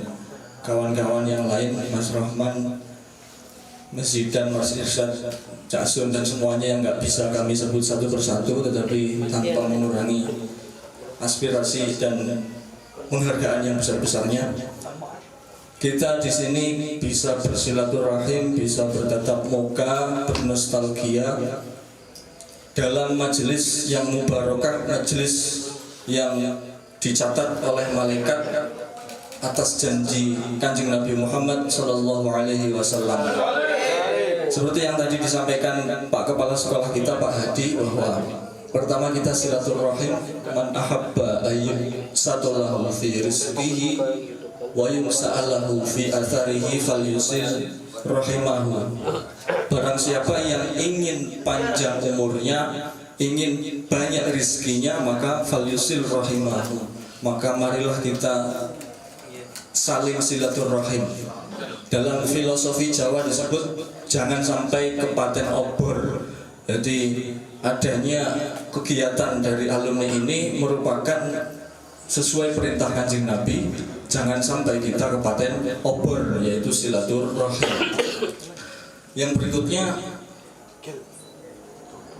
kawan-kawan yang lain, Mas Rahman, Mas Zidan, Mas Irsyad, Cak Sun dan semuanya yang nggak bisa kami sebut satu persatu, tetapi tanpa mengurangi aspirasi dan penghargaan yang besar-besarnya. Kita di sini bisa bersilaturahim, bisa bertatap muka, bernostalgia dalam majelis yang mubarakah, majelis yang dicatat oleh malaikat atas janji Kanjeng Nabi Muhammad Sallallahu Alaihi Wasallam. Seperti yang tadi disampaikan Pak Kepala Sekolah kita, Pak Hadi, bahwa pertama kita silaturahim, man ahabba ayyub satallahu fi rizqihi wa yumsa'alahu fi atharihi falyusil rahimahu. Barang siapa yang ingin panjang umurnya, ingin banyak rizkinya, maka falyusil rahimahu, maka marilah kita saling silaturahim. Dalam filosofi Jawa disebut jangan sampai kepaten obor. Jadi adanya kegiatan dari alumni ini merupakan sesuai perintah Kanjeng Nabi, jangan sampai kita kepaten obor, yaitu silaturahim. Yang berikutnya,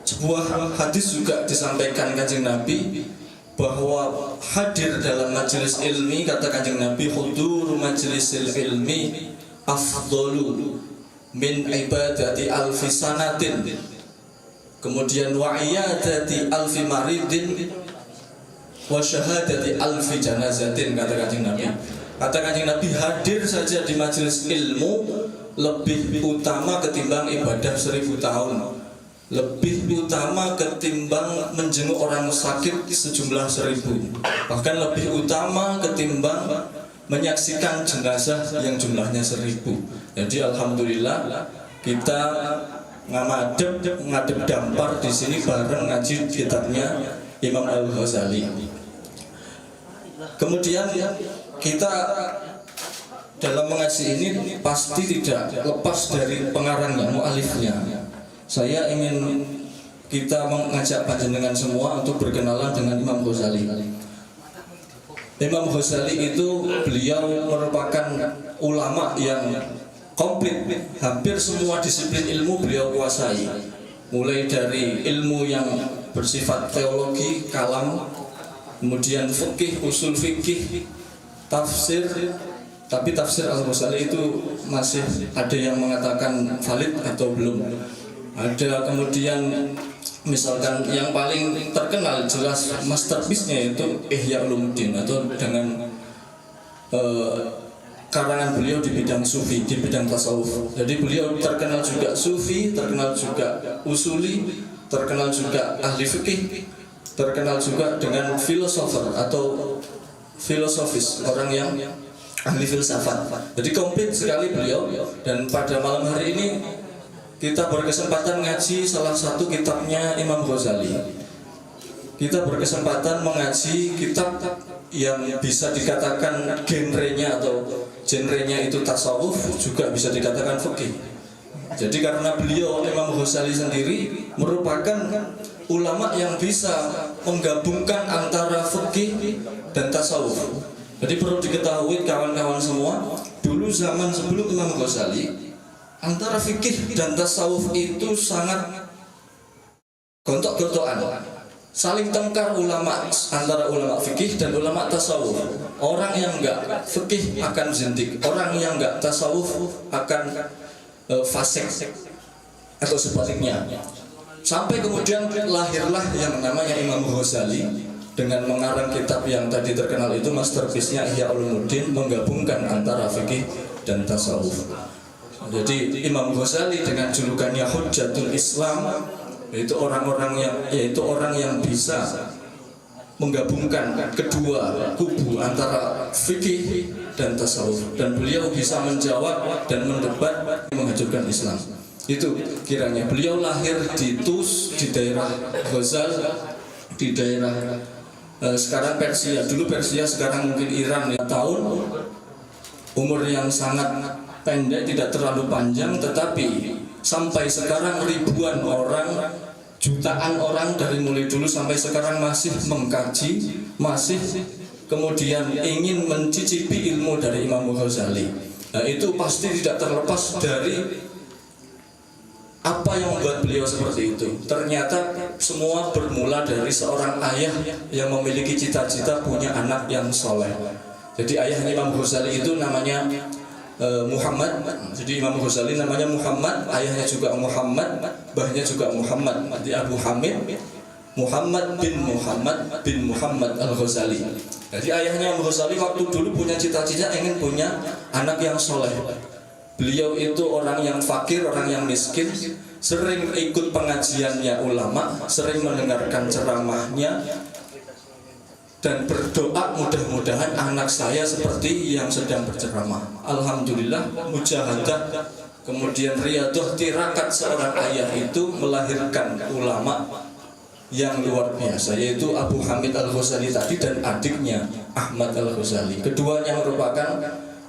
sebuah hadis juga disampaikan Kanjeng Nabi bahwa hadir dalam majelis ilmi, kata Kanjeng Nabi, hudur majlisil ilmi afdalu min ibadati alfi sanatin. Kemudian wa iyadati alfi maridin wa syahadati alfi janazatin, kata Kanjeng Nabi. Kata Kanjeng Nabi, hadir saja di majelis ilmu lebih utama ketimbang ibadah 1000 tahun, lebih utama ketimbang menjenguk orang sakit sejumlah 1000, bahkan lebih utama ketimbang menyaksikan jenazah yang jumlahnya 1000. Jadi alhamdulillah kita ngadep dampar di sini bareng ngaji kitabnya Imam Al-Ghazali. Kemudian kita dalam mengaji ini pasti tidak lepas dari pengarangnya, mu'alifnya. Saya ingin kita mengajak panjenengan semua untuk berkenalan dengan Imam Ghazali. Imam Ghazali itu beliau merupakan ulama yang komplit, hampir semua disiplin ilmu beliau kuasai, mulai dari ilmu yang bersifat teologi, kalam, kemudian fikih, usul fikih, tafsir. Tapi tafsir Al-Ghazali itu masih ada yang mengatakan valid atau belum. Ada kemudian misalkan yang paling terkenal jelas masterpiece-nya itu Ihya Ulumuddin, atau dengan karangan beliau di bidang sufi, di bidang tasawuf. Jadi beliau terkenal juga sufi, terkenal juga usuli, terkenal juga ahli fikih, terkenal juga dengan filosofer atau filosofis, orang yang ahli filsafat. Jadi komplit sekali beliau. Dan pada malam hari ini kita berkesempatan ngaji salah satu kitabnya Imam Ghazali. Kita berkesempatan mengaji kitab yang bisa dikatakan genrenya itu tasawuf, juga bisa dikatakan fikih. Jadi karena beliau Imam Ghazali sendiri merupakan ulama yang bisa menggabungkan antara fikih dan tasawuf. Jadi perlu diketahui kawan-kawan semua, dulu zaman sebelum Imam Ghazali, antara fikih dan tasawuf itu sangat gontok-gontokan, saling tengkar ulama, antara ulama fikih dan ulama tasawuf. Orang yang enggak fikih akan zindik, orang yang enggak tasawuf akan fasik atau sebaliknya. Sampai kemudian lahirlah yang namanya Imam Ghazali dengan mengarang kitab yang tadi terkenal itu, masterpiece-nya Ihya Ulumuddin, menggabungkan antara fikih dan tasawuf. Jadi Imam Ghazali dengan julukannya Hujjatul Islam, yaitu orang yang bisa menggabungkan kedua kubu antara fikih dan tasawuf, dan beliau bisa menjawab dan mendebat menghancurkan Islam. Itu kiranya. Beliau lahir di Tus, di daerah Ghazal, di daerah sekarang Persia, dulu Persia, sekarang mungkin Iran ya. Tahun umur yang sangat pendek, tidak terlalu panjang, tetapi sampai sekarang ribuan orang, jutaan orang dari mulai dulu sampai sekarang masih mengkaji, masih kemudian ingin mencicipi ilmu dari Imam Ghazali. Nah, itu pasti tidak terlepas dari Apa yang membuat beliau seperti itu? Ternyata semua bermula dari seorang ayah yang memiliki cita-cita punya anak yang soleh. Jadi ayahnya Imam Ghazali itu namanya Muhammad. Jadi Imam Ghazali namanya Muhammad, ayahnya juga Muhammad, mbahnya juga Muhammad. Jadi Abu Hamid Muhammad bin Muhammad Al-Ghazali. Jadi ayahnya Imam Ghazali waktu dulu punya cita-cita ingin punya anak yang soleh. Beliau itu orang yang fakir, orang yang miskin, sering ikut pengajiannya ulama, sering mendengarkan ceramahnya, dan berdoa mudah-mudahan anak saya seperti yang sedang berceramah. Alhamdulillah, mujahadah, kemudian riyadhah tirakat seorang ayah itu melahirkan ulama yang luar biasa, yaitu Abu Hamid Al-Ghazali tadi dan adiknya Ahmad Al-Ghazali. Keduanya merupakan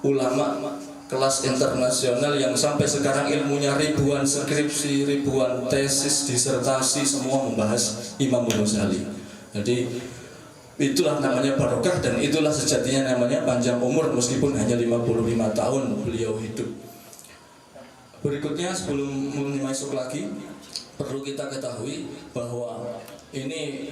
ulama kelas internasional yang sampai sekarang ilmunya ribuan skripsi, ribuan tesis, disertasi, semua membahas Imam Ghazali. Jadi itulah namanya barokah dan itulah sejatinya namanya panjang umur meskipun hanya 55 tahun beliau hidup. Berikutnya sebelum masuk lagi perlu kita ketahui bahwa ini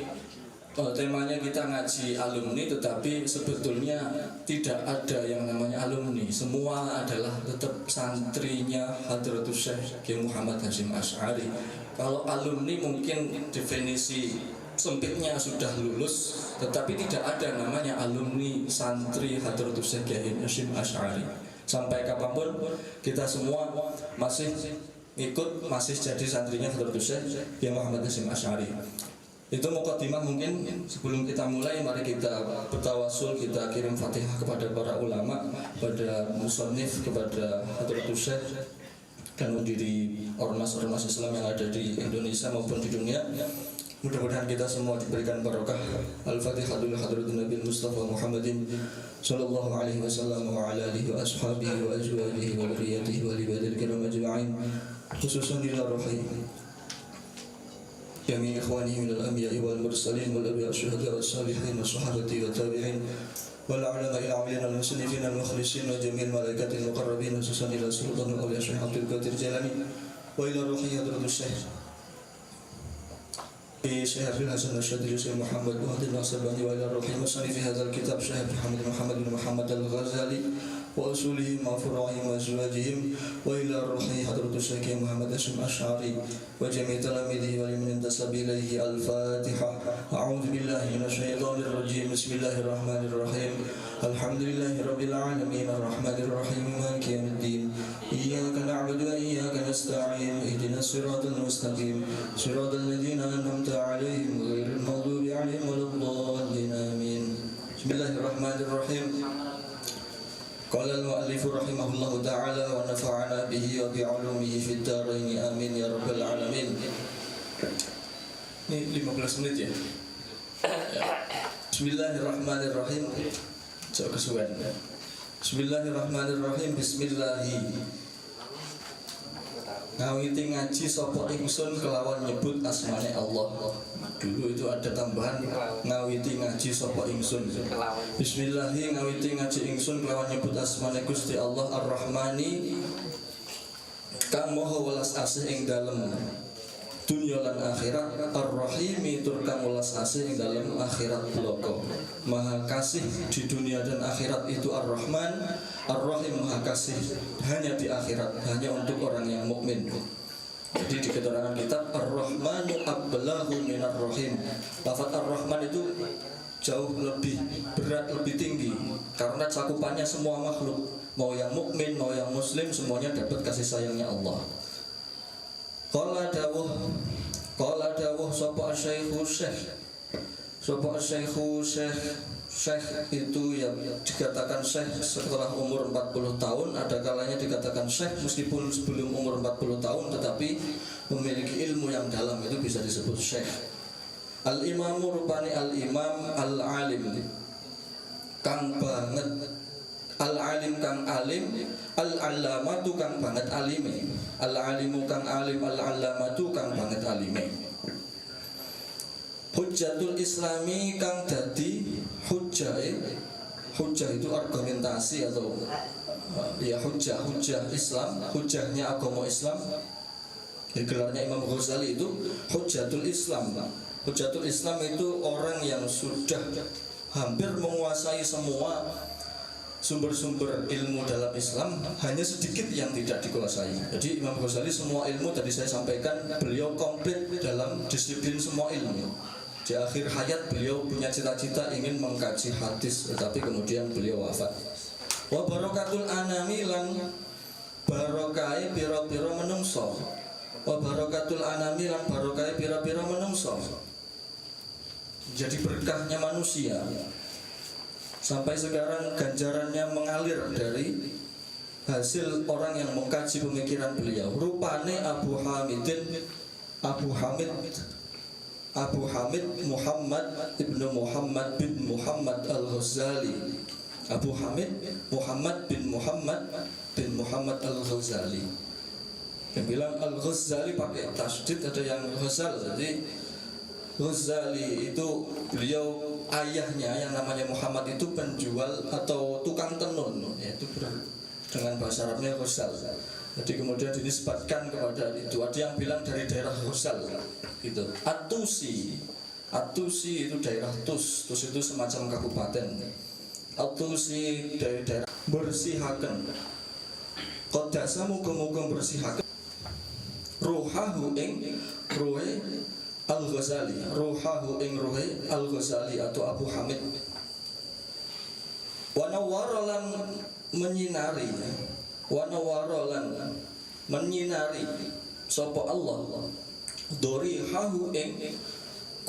temanya kita ngaji alumni, tetapi sebetulnya tidak ada yang namanya alumni. Semua adalah tetap santrinya Hadratus Syekh Kiai Muhammad Hasyim Asy'ari. Kalau alumni mungkin definisi sempitnya sudah lulus, tetapi tidak ada namanya alumni santri Hadratus Syekh Kiai Hasyim Asy'ari. Sampai kapanpun kita semua masih ikut, masih jadi santrinya Hadratus Syekh Kiai Muhammad Hasyim Asy'ari. Itu mukadimah mungkin. Sebelum kita mulai, mari kita bertawasul, kita kirim Fatihah kepada para ulama, pada musannif, kepada Hadratus Syekh dan pendiri ormas-ormas Islam yang ada di Indonesia maupun di dunia. Mudah-mudahan kita semua diberikan barokah. Al-Fatihah dulu hadratin Nabi Mustafa Muhammadin sallallahu alaihi wasallam wa ala alihi wa ashabihi wa azwajihi wa dzurriyyatihi wa ibadil kiram ajma'in. Khususan ila ruhi جميع إخوانه من الأنبياء والمرسلين والأولياء والشهداء والصالحين والصحابة والتابعين والعلماء العاملين المسلمين المخلصين وجميع الملائكة المقربين خصوصا إلى سلطان الأولياء الشيخ عبد القادر الجيلاني وإلى روحي حضرة الشيخ شيخ الحسن الشاذلي الشيخ محمد وهدي الناصرباني وإلى روحي مصنف هذا الكتاب شيخ محمد بن محمد الغزالي وأصولهم وفروعهم وأزواجهم وإلى روحي حضرة الشيخ محمد هاشم أشعري وجميع تلاميذه ولمن انتسب إليه. الفاتحة. أعوذ بالله من الشيطان الرجيم. بسم الله الرحمن الرحيم. الحمد لله رب العالمين الرحمن الرحيم مالك يوم الدين إياك نعبد وإياك نستعين اهدنا الصراط المستقيم صراط الذين أنعمت عليهم غير المغضوب عليهم ولا الضالين آمين. بسم الله الرحمن الرحيم. قال المؤلف رحمه الله تعالى ونفعنا به وبعلومه في الدارين آمين يا رب العالمين. Ini 15 menit ya. Bismillahirrahmanirrahim. Coba kesuwen. Bismillahirrahmanirrahim. Bismillahi. Ngawiti ngaji sapa ingsun kelawan nyebut asmane Allah. Dulu itu ada tambahan ngawiti ngaji sapa ingsun. Bismillahi ngawiti ngaji ingsun kelawan nyebut asmane Gusti Allah Ar-Rahmani kang maha welas asih ing dalem dunya lan akhirat, Ar-Rahimi tur kang welas asih ing dalem akhirat bloko. Maha kasih di dunia dan akhirat itu Ar-Rahman, Ar-Rahim maha kasih hanya di akhirat, hanya untuk orang yang mukmin. Jadi di keterangan kitab Ar-Rahmanu ablahu minar rahim. Lafaz Ar-Rahman itu jauh lebih berat, lebih tinggi karena cakupannya semua makhluk, mau yang mukmin, mau yang muslim, semuanya dapat kasih sayangnya Allah. Qala dawuh sapa asy-syaikhu syekh. Sapa asy-syaikhu syekh itu yang dikatakan syekh setelah umur 40 tahun, ada kalanya dikatakan syekh meskipun sebelum umur 40 tahun tetapi memiliki ilmu yang dalam, itu bisa disebut syekh. Al-imamu rupani al-imam al-alim kang banget, al-alim kang alim, al-allamatu kang banget alime, al-alimu kang alim, al-allamatu kang banget alime. Hujjatul Islami kang dadi hujjah itu argumentasi atau ya hujjah Islam, hujjahnya agama Islam. Gelarnya Imam Ghazali itu Hujjatul Islam. Hujjatul Islam itu orang yang sudah hampir menguasai semua sumber-sumber ilmu dalam Islam, hanya sedikit yang tidak dikuasai. Jadi Imam Ghazali semua ilmu tadi saya sampaikan, beliau komplit dalam disiplin semua ilmu. Di akhir hayat beliau punya cita-cita ingin mengkaji hadis, tetapi kemudian beliau wafat. Wa barakatul anami lan barokai pira-pira menungso. Wa barakatul anami lan barokai pira-pira menungso. Jadi berkahnya manusia. Sampai sekarang ganjarannya mengalir dari hasil orang yang mengkaji pemikiran beliau. Rupane Abu Hamid Muhammad ibnu Muhammad bin Muhammad Al-Ghazali. Abu Hamid Muhammad bin Muhammad Al-Ghazali. Yang bilang Al-Ghazali pakai tasdid, ada yang Ghazal. Jadi Ghazali itu beliau ayahnya yang namanya Muhammad itu penjual atau tukang tenun, yaitu dengan bahasa Arabnya Ghazal. Jadi kemudian dinisbatkan kepada itu. Ada yang bilang dari daerah Ghazal gitu. At-Tusi itu daerah Tus itu semacam kabupaten. At-Tusi dari daerah bersihaken. Qadasa muga-muga bersihaken. Ruhahu ing ruhe Al-Ghazali, ruhahu ing ruhe Al-Ghazali atau Abu Hamid. Wa nawwaralan menyinari, wa nawwaralan menyinari sapa Allah dorihahu ing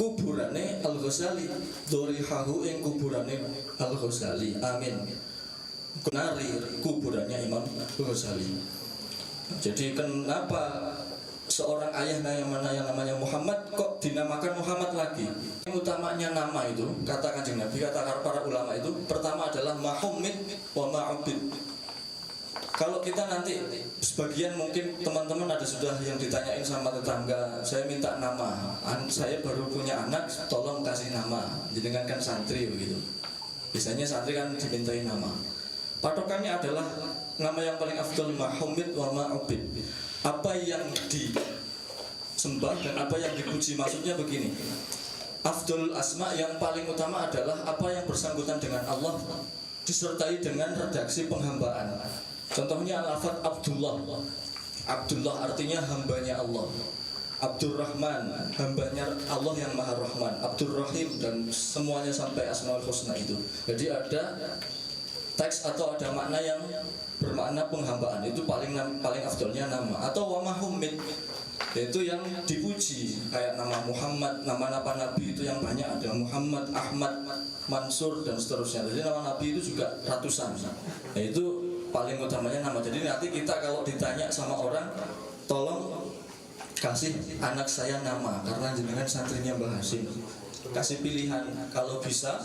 kuburane Al-Ghazali, dorihahu ing kuburane Al-Ghazali. Amin. Kenari kuburannya Imam Ghazali. Jadi kenapa seorang ayah yang namanya Muhammad kok dinamakan Muhammad lagi? Yang utamanya nama itu, kata Kanjeng Nabi, kata para ulama itu, pertama adalah Muhammad wa ma'ubid. Kalau kita nanti sebagian mungkin teman-teman ada sudah yang ditanyain sama tetangga, saya minta nama, saya baru punya anak, tolong kasih nama. Jenengan kan santri begitu. Biasanya santri kan dimintai nama. Patokannya adalah nama yang paling afdal Muhammad wa ma'ubid. Apa yang disembah dan apa yang dipuji. Maksudnya begini, afdal asma yang paling utama adalah apa yang bersangkutan dengan Allah disertai dengan redaksi penghambaan. Contohnya lafaz Abdullah. Abdullah artinya hambanya Allah. Abdurrahman, hambanya Allah yang Maha Rahman. Abdurrahim dan semuanya sampai Asmaul Husna itu. Jadi ada teks atau ada makna yang bermakna penghambaan, itu paling afdolnya nama. Atau wa mahumid, yaitu yang dipuji, kayak nama Muhammad, nama-nama Nabi itu yang banyak, ada Muhammad, Ahmad, Mansur dan seterusnya. Jadi nama Nabi itu juga ratusan. Nah, itu paling utamanya nama. Jadi nanti kita kalau ditanya sama orang, tolong kasih anak saya nama, karena jenengan santrinya Mbah Hasim. Kasih pilihan, kalau bisa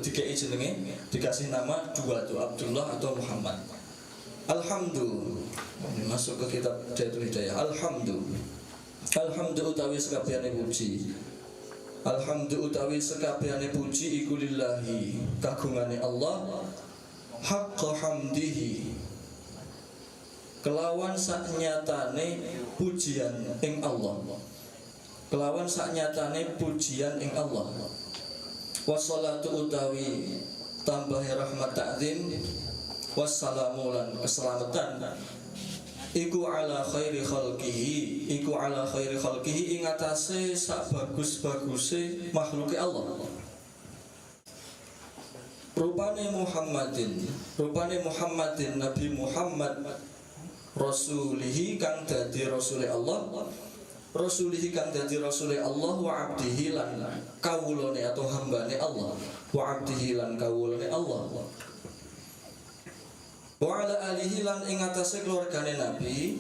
dikei jenenge, dikasih nama dua tuh, Abdullah atau Muhammad. Alhamdulillah, masuk ke kitab Hidayatul Hidayah. Alhamdulillah utawi sekabehane puji. Alhamdulillah utawi sekabehane puji iku lillahi, kagungane Allah, haqqa hamdihi, kelawan saknyatane pujian ing Allah. Kelawan saknyatane pujian ing Allah. Wassalatu utawi tambahi rahmat ta'zim, wassalamu lan keselamatan iku ala khairi khalqihi, iku ala khairi khalqihi ing atase sak bagus-baguse makhluke Allah. Rupane Muhammadin Nabi Muhammad rasulihi kang dadi rasule Allah, rasulihi kang dadi rasule Allah, wa abdihi lan kawulane atau hambane Allah, wa abdihi lan kawulane Allah, wa ala alihi lan ing atase keluargane Nabi,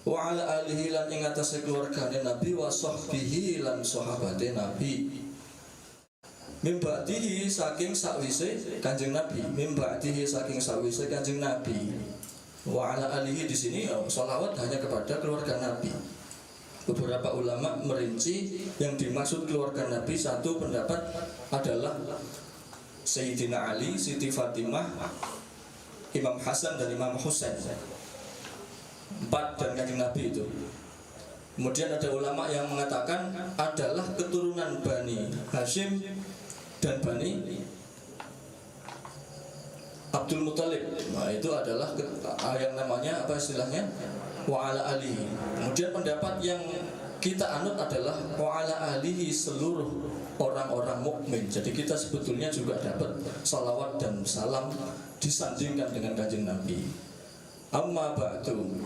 wa ala alihi lan ing atase keluargane Nabi, wa sahbihi lan sahabate Nabi. Mimba'dihi saking sakwise Kanjeng Nabi, mimba'dihi saking sakwise Kanjeng Nabi. Wa ala alihi di sini sholawat hanya kepada keluarga Nabi. Beberapa ulama merinci yang dimaksud keluarga Nabi, satu pendapat adalah Sayyidina Ali, Siti Fatimah, Imam Hasan dan Imam Husain. 4 dan Kanjeng Nabi itu. Kemudian ada ulama yang mengatakan adalah keturunan Bani Hashim dan Bani Abdul Muthalib. Nah, itu adalah yang namanya apa istilahnya? Wa ala alihi. Kemudian pendapat yang kita anut adalah wa ala alihi seluruh orang-orang mukmin. Jadi kita sebetulnya juga dapat salawat dan salam disandingkan dengan Kanjeng Nabi. Amma ba'du.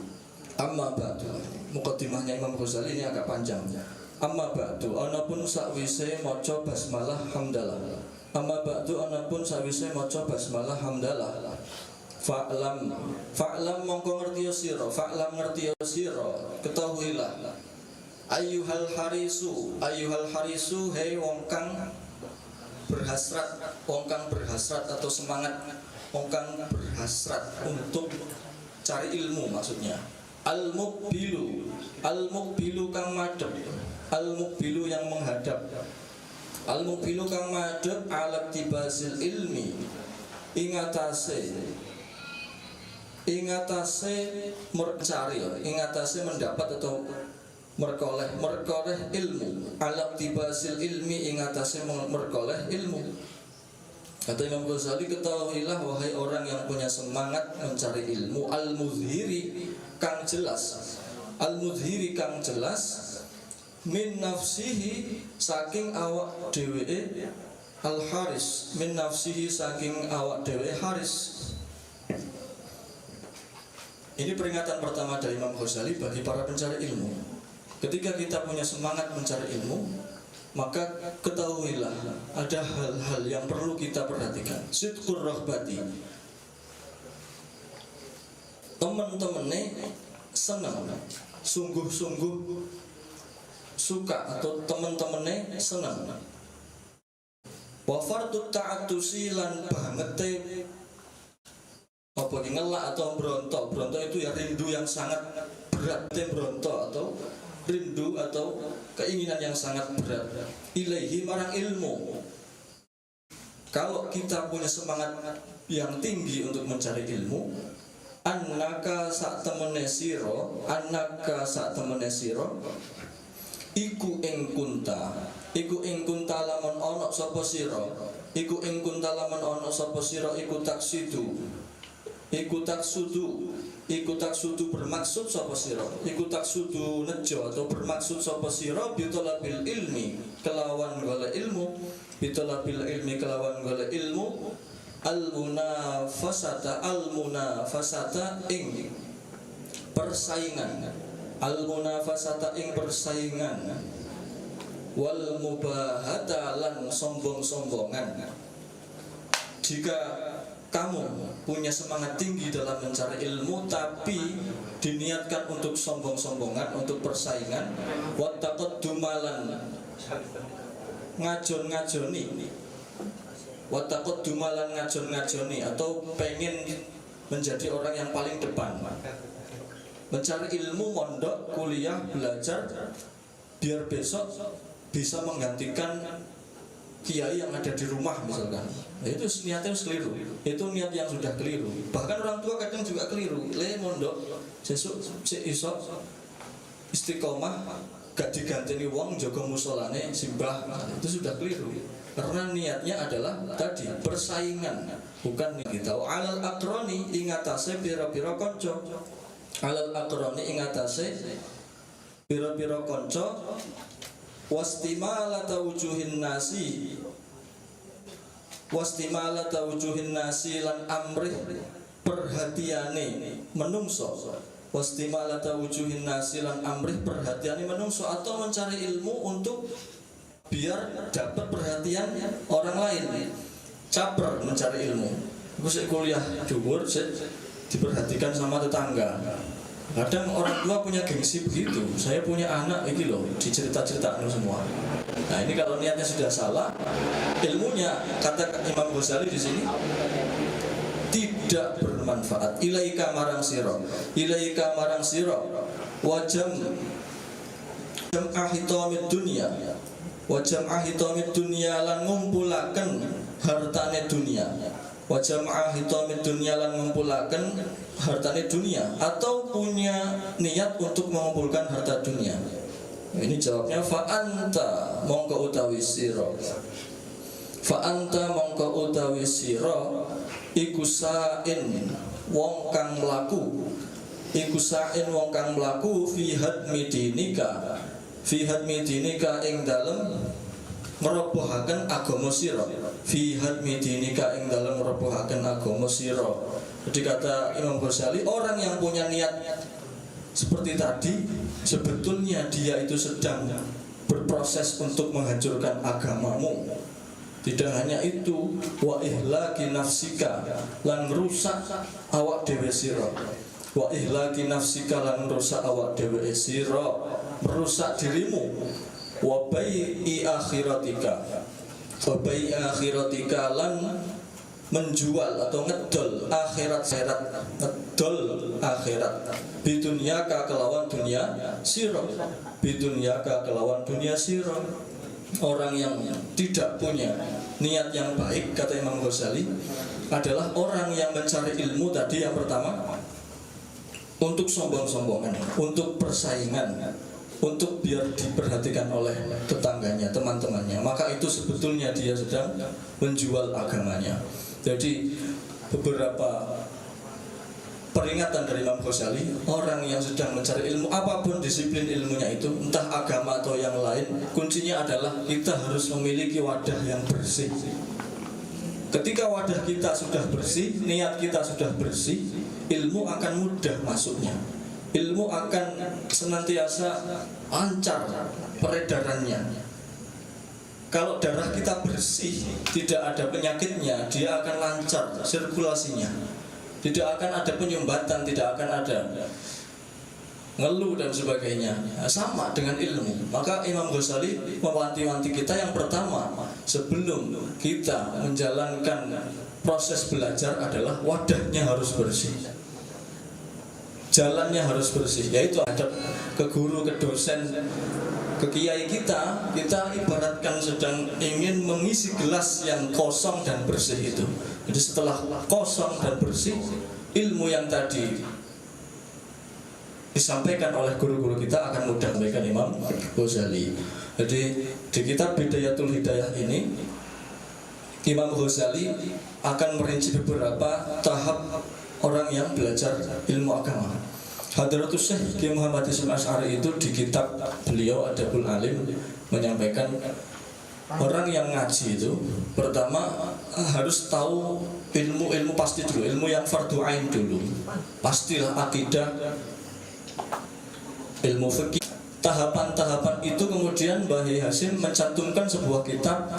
Mukaddimahnya Imam Ghazali ini agak panjang. Amma ba'du anapun sakwise maca basmalah hamdalah. Amma ba'du anapun sakwise maca basmalah hamdalah. Fa'lam mongko ngertiya sira, ketahuilah. Ayyuhal harisu hei wong kang berhasrat atau semangat, wong kang berhasrat untuk cari ilmu maksudnya. Al-muqbilu kang madhep, al-muqbilu yang menghadap, al-muqbilu kang madhep ala tibasil ilmi, ingatase mencari, ingatase mendapat atau merkoleh ilmu, ala tibasil ilmi, ingatase merkoleh ilmu. Kata Imam Ghazali, ketahuilah wahai orang yang punya semangat mencari ilmu, al-mudhiri kang jelas, min nafsihi saking awak dhewe, al-haris min nafsihi saking awak dhewe haris. Ini peringatan pertama dari Imam Ghazali bagi para pencari ilmu. Ketika kita punya semangat mencari ilmu, maka ketahuilah ada hal-hal yang perlu kita perhatikan. Sidqur rahbati, teman-temannya senang, sungguh-sungguh suka, atau teman-temannya senang. Wa fardut ta'atusi lan bangete apa ngelak atau berontok itu ya rindu yang sangat berat, berontok atau rindu atau keinginan yang sangat berat ilaihi marang ilmu. Kalau kita punya semangat yang tinggi untuk mencari ilmu, annaka sak temene sira iku ing kunta lamun ana sapa sira, iku taksudu bermaksud sapa sira, iku taksudu nejo atau bermaksud sapa sira bitolabil ilmi kelawan golek ilmu, bitolabil ilmi kelawan golek ilmu, al munafasata ing persaingan, wal mubahata lan sombong-sombongan. Jika kamu punya semangat tinggi dalam mencari ilmu tapi diniatkan untuk sombong-sombongan, untuk persaingan, wattaqaddumalan ngajon-ngajoni atau pengen menjadi orang yang paling depan, mencari ilmu, mondok, kuliah, belajar biar besok bisa menggantikan kiai yang ada di rumah misalkan. Nah, itu niatnya keliru. Itu niat yang sudah keliru. Bahkan orang tua kadang juga keliru. Mondok sesuk iso istiqomah gak diganteni wong jaga musolane simbah. Nah, itu sudah keliru. Karena niatnya adalah tadi persaingan, bukan kita. Alal akroni ingatase pira-pira kanca. Alal akroni ingatase pira-pira kanca. Wastimalata wujuhin nasi lan amrih perhatiane menungso. Wastimalata wujuhin nasi lan amrih perhatiane menungso, atau mencari ilmu untuk biar dapat perhatian orang lain. Caper mencari ilmu. Aku sik kuliah dhuwur sik diperhatikan sama tetangga. Kadang orang tua punya gengsi begitu. Saya punya anak ini loh, dicerita-ceritakan semua. Nah, ini kalau niatnya sudah salah, ilmunya kata Imam Ghazali di sini tidak bermanfaat. Ilaika marang sira wajam ahitamid dunya lan ngumpulaken hartane dunia. wa jama'a hitamid dunya lan ngumpulaken hartane dunia, atau punya niat untuk mengumpulkan harta dunia. Ini jawabnya fa anta mongko utawi sira. Fa anta mongko utawi sira iku sa'in wong kang mlaku. Iku sa'in wong kang mlaku fi hadmi dinika. Fi hadmi dinika ing dalem merobohaken agama sira. Fi hadmi dinika ing dalem merobohaken agama sira. Jadi kata Imam Ghazali, orang yang punya niat seperti tadi, sebetulnya dia itu sedang berproses untuk menghancurkan agamamu. Tidak hanya itu, wa ihlaki nafsika lan rusak awak dhewe sira. Wa ihlaki nafsika lan rusak awak dhewe sira, merusak dirimu. Wa bai'i akhiratika. Wa bai'i akhiratika lan menjual atau ngedol akhirat, ngedol akhirat bidunyaka kelawan dunia sira, bidunyaka kelawan dunia sira. Orang yang tidak punya niat yang baik, kata Imam Ghazali, adalah orang yang mencari ilmu tadi yang pertama untuk sombong-sombongan, untuk persaingan, untuk biar diperhatikan oleh tetangganya, teman-temannya. Maka itu sebetulnya dia sedang menjual agamanya. Jadi beberapa peringatan dari Imam Ghazali, orang yang sedang mencari ilmu, apapun disiplin ilmunya itu, entah agama atau yang lain, kuncinya adalah kita harus memiliki wadah yang bersih. Ketika wadah kita sudah bersih, niat kita sudah bersih, ilmu akan mudah masuknya. Ilmu akan senantiasa lancar peredarannya. Kalau darah kita bersih, tidak ada penyakitnya, dia akan lancar sirkulasinya. Tidak akan ada penyumbatan, tidak akan ada ngeluh dan sebagainya. Sama dengan ilmu. Maka Imam Ghazali mewanti-wanti kita yang pertama, sebelum kita menjalankan proses belajar adalah wadahnya harus bersih, jalannya harus bersih, yaitu adab ke guru, ke dosen, ke kiai kita ibaratkan sedang ingin mengisi gelas yang kosong dan bersih itu. Jadi setelah kosong dan bersih, ilmu yang tadi disampaikan oleh guru-guru kita akan mudah, sampaikan Imam Ghazali. Jadi di kitab Bidayatul Hidayah ini, Imam Ghazali akan merinci beberapa tahap orang yang belajar ilmu agama. Hadratus Syekh Kiai Muhammad Hashim Asy'ari itu di kitab beliau Adabul Alim menyampaikan, orang yang ngaji itu pertama harus tahu ilmu pasti dulu, ilmu yang fardu ain dulu. Pastilah akidah, ilmu fikih. Tahapan-tahapan itu kemudian Mbah Hashim mencantumkan sebuah kitab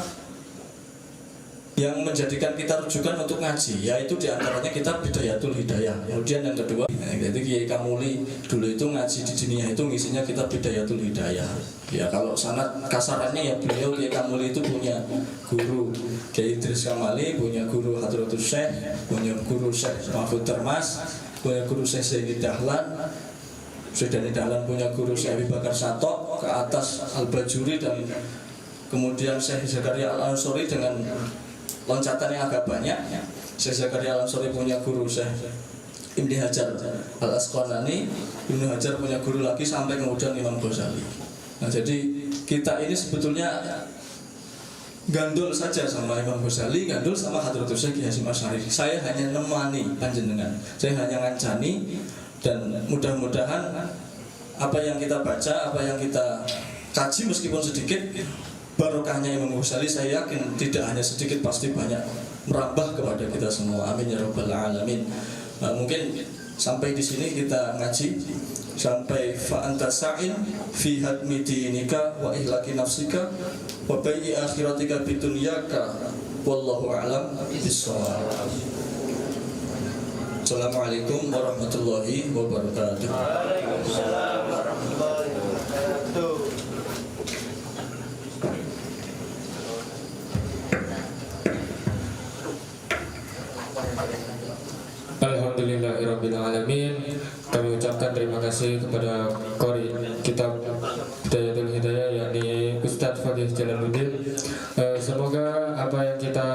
yang menjadikan kita rujukan untuk ngaji, yaitu diantaranya kitab Bidayatul Hidayah. Kemudian yang kedua, jadi Kiai Kamuli dulu itu ngaji di dunia itu ngisinya kitab Bidayatul Hidayah. Ya kalau sanad kasarannya ya beliau Kiai Kamuli itu punya guru Kiai Idris Kamali, punya guru Hadratus Syekh, punya guru Syekh Mahfud Termas, punya guru Syekh Zaini Dahlan, Syekh Zaini Dahlan punya guru Syekh Abi Bakar Satok, ke atas Al-Bajuri, dan kemudian Syekh Zakaria Al-Ansori dengan loncatan yang agak banyak. Syekh Zakaria Al-Ansori punya guru Syekh Ibnu Hajar Al-Asqalani, Ibnu Hajar punya guru lagi, sampai kemudian Imam Ghazali. Nah jadi kita ini sebetulnya gandul saja sama Imam Ghazali, gandul sama Hadratus Syekh Kiai Hasyim Asy'ari. Saya hanya nemani panjenengan, saya hanya ngancani, dan mudah-mudahan apa yang kita baca, apa yang kita kaji meskipun sedikit, barokahnya Imam Ghazali saya yakin tidak hanya sedikit, pasti banyak merambah kepada kita semua. Amin ya rabbal alamin. Nah, mungkin sampai di sini kita ngaji sampai fa anta sa'in fi hadmi dinika wa ihlaki nafsika wa bai'i akhiratika bidunyaka wallahu a'lam bissawab. Assalamualaikum warahmatullahi wabarakatuh. Waalaikumsalam warahmatullahi wabarakatuh. Alhamdulillahirrabbilalamin. Kami ucapkan terima kasih kepada Qori Kitab Bidayatul Hidayah, yakni Ustadz Fadhil Jalaluddin. Semoga apa yang kita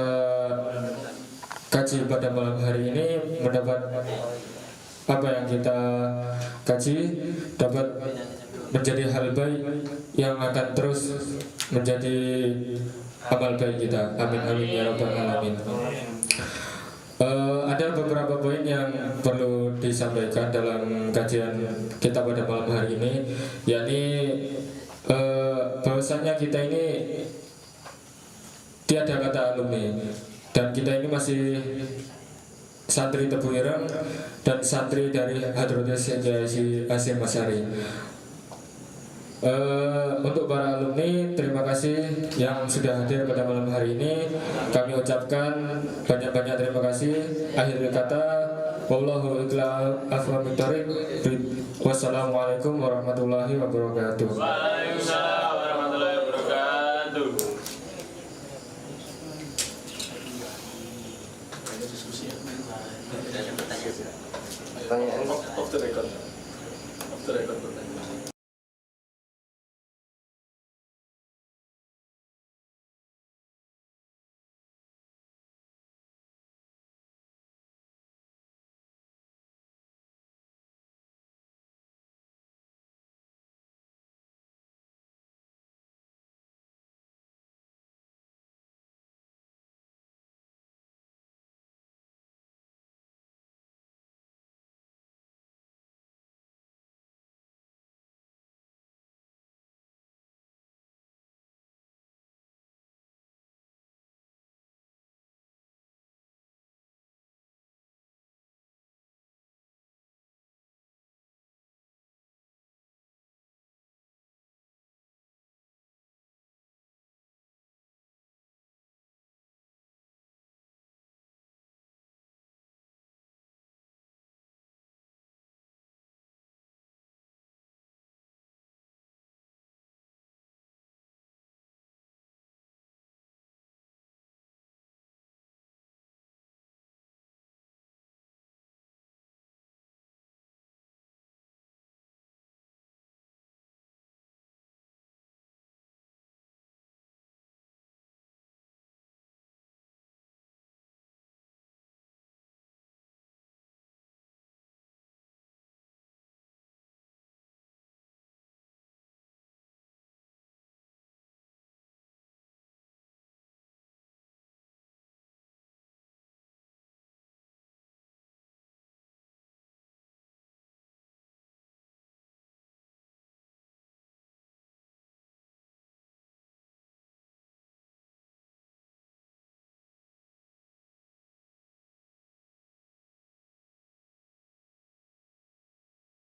kaji kaji pada malam hari ini mendapat apa yang kita kaji dapat menjadi hal baik yang akan terus menjadi amal baik kita. Amin amin ya rabbal alamin. Ada beberapa poin yang perlu disampaikan dalam kajian kita pada malam hari ini, yakni bahwasanya kita ini tiada kata alumni dan kita ini masih santri Tebu Ireng dan santri dari Hadratus Syeikh Hasyim Asy'ari. Untuk para alumni, terima kasih yang sudah hadir pada malam hari ini. Kami ucapkan banyak-banyak terima kasih. Akhir kata, wallahu a'lam bishawab. Wassalamualaikum warahmatullahi wabarakatuh. Waalaikumsalam warahmatullahi wabarakatuh. Pertanyaan Off the record.